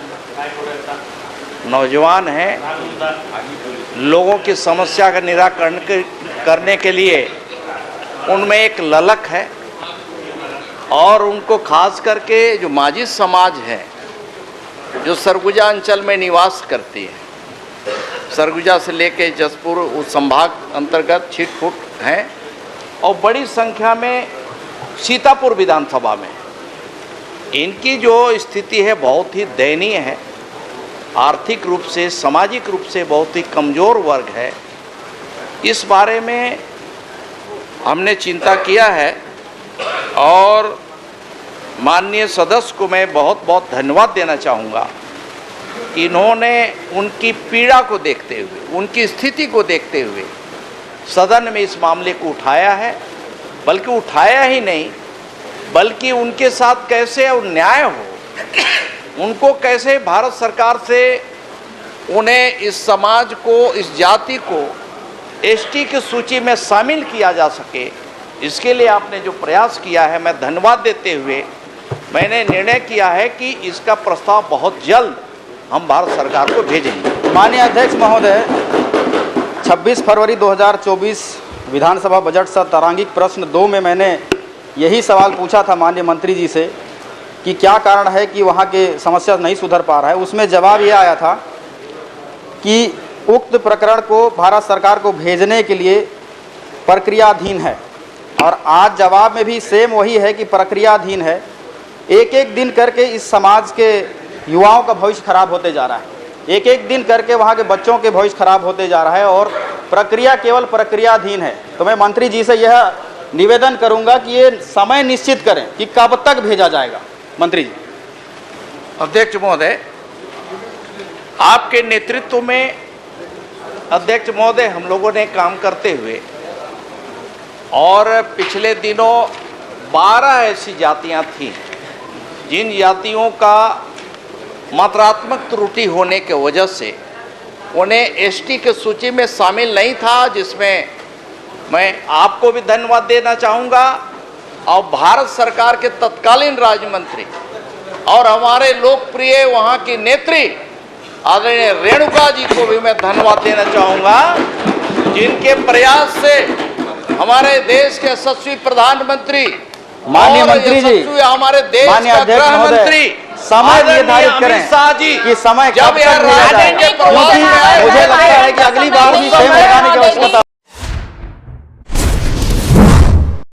नौजवान हैं, लोगों की समस्या का निराकरण करने के लिए उनमें एक ललक है, और उनको खास करके जो माझी समाज है जो सरगुजा अंचल में निवास करती है, सरगुजा से लेके जसपुर उस संभाग अंतर्गत छिटपुट हैं, और बड़ी संख्या में सीतापुर विधानसभा में इनकी जो स्थिति है बहुत ही दयनीय है। आर्थिक रूप से, सामाजिक रूप से बहुत ही कमज़ोर वर्ग है। इस बारे में हमने चिंता किया है, और माननीय सदस्य को मैं बहुत बहुत धन्यवाद देना चाहूँगा कि इन्होंने उनकी पीड़ा को देखते हुए, उनकी स्थिति को देखते हुए सदन में इस मामले को उठाया है। बल्कि उठाया ही नहीं, बल्कि उनके साथ कैसे न्याय हो, उनको कैसे भारत सरकार से उन्हें इस समाज को, इस जाति को एसटी की सूची में शामिल किया जा सके, इसके लिए आपने जो प्रयास किया है, मैं धन्यवाद देते हुए मैंने निर्णय किया है कि इसका प्रस्ताव बहुत जल्द हम भारत सरकार को भेजेंगे। माननीय अध्यक्ष महोदय, 26 फरवरी 2024 विधानसभा बजट सत्र तारांकिक प्रश्न 2 में मैंने यही सवाल पूछा था माननीय मंत्री जी से कि क्या कारण है कि वहाँ के समस्या नहीं सुधर पा रहा है। उसमें जवाब ये आया था कि उक्त प्रकरण को भारत सरकार को भेजने के लिए प्रक्रियाधीन है, और आज जवाब में भी सेम वही है कि प्रक्रियाधीन है। एक एक दिन करके इस समाज के युवाओं का भविष्य खराब होते जा रहा है, एक एक दिन करके वहाँ के बच्चों के भविष्य खराब होते जा रहा है, और प्रक्रिया केवल प्रक्रियाधीन है। तो मैं मंत्री जी से यह निवेदन करूंगा कि ये समय निश्चित करें कि कब तक भेजा जाएगा। मंत्री जी। अध्यक्ष महोदय, आपके नेतृत्व में अध्यक्ष महोदय हम लोगों ने काम करते हुए, और पिछले दिनों 12 ऐसी जातियां थीं जिन जातियों का मात्रात्मक त्रुटि होने के वजह से उन्हें एसटी के सूची में शामिल नहीं था, जिसमें मैं आपको भी धन्यवाद देना चाहूँगा, और भारत सरकार के तत्कालीन राज्य मंत्री और हमारे लोकप्रिय वहाँ की नेत्री आदरणीय रेणुका जी को भी मैं धन्यवाद देना चाहूँगा, जिनके प्रयास से हमारे देश के यशस्वी प्रधानमंत्री, माननीय मंत्री जी, हमारे देश का गृह मंत्री समय निर्धारित करें कि समय कब तक भेजा जाए, क्योंकि मुझे लगता है कि अगली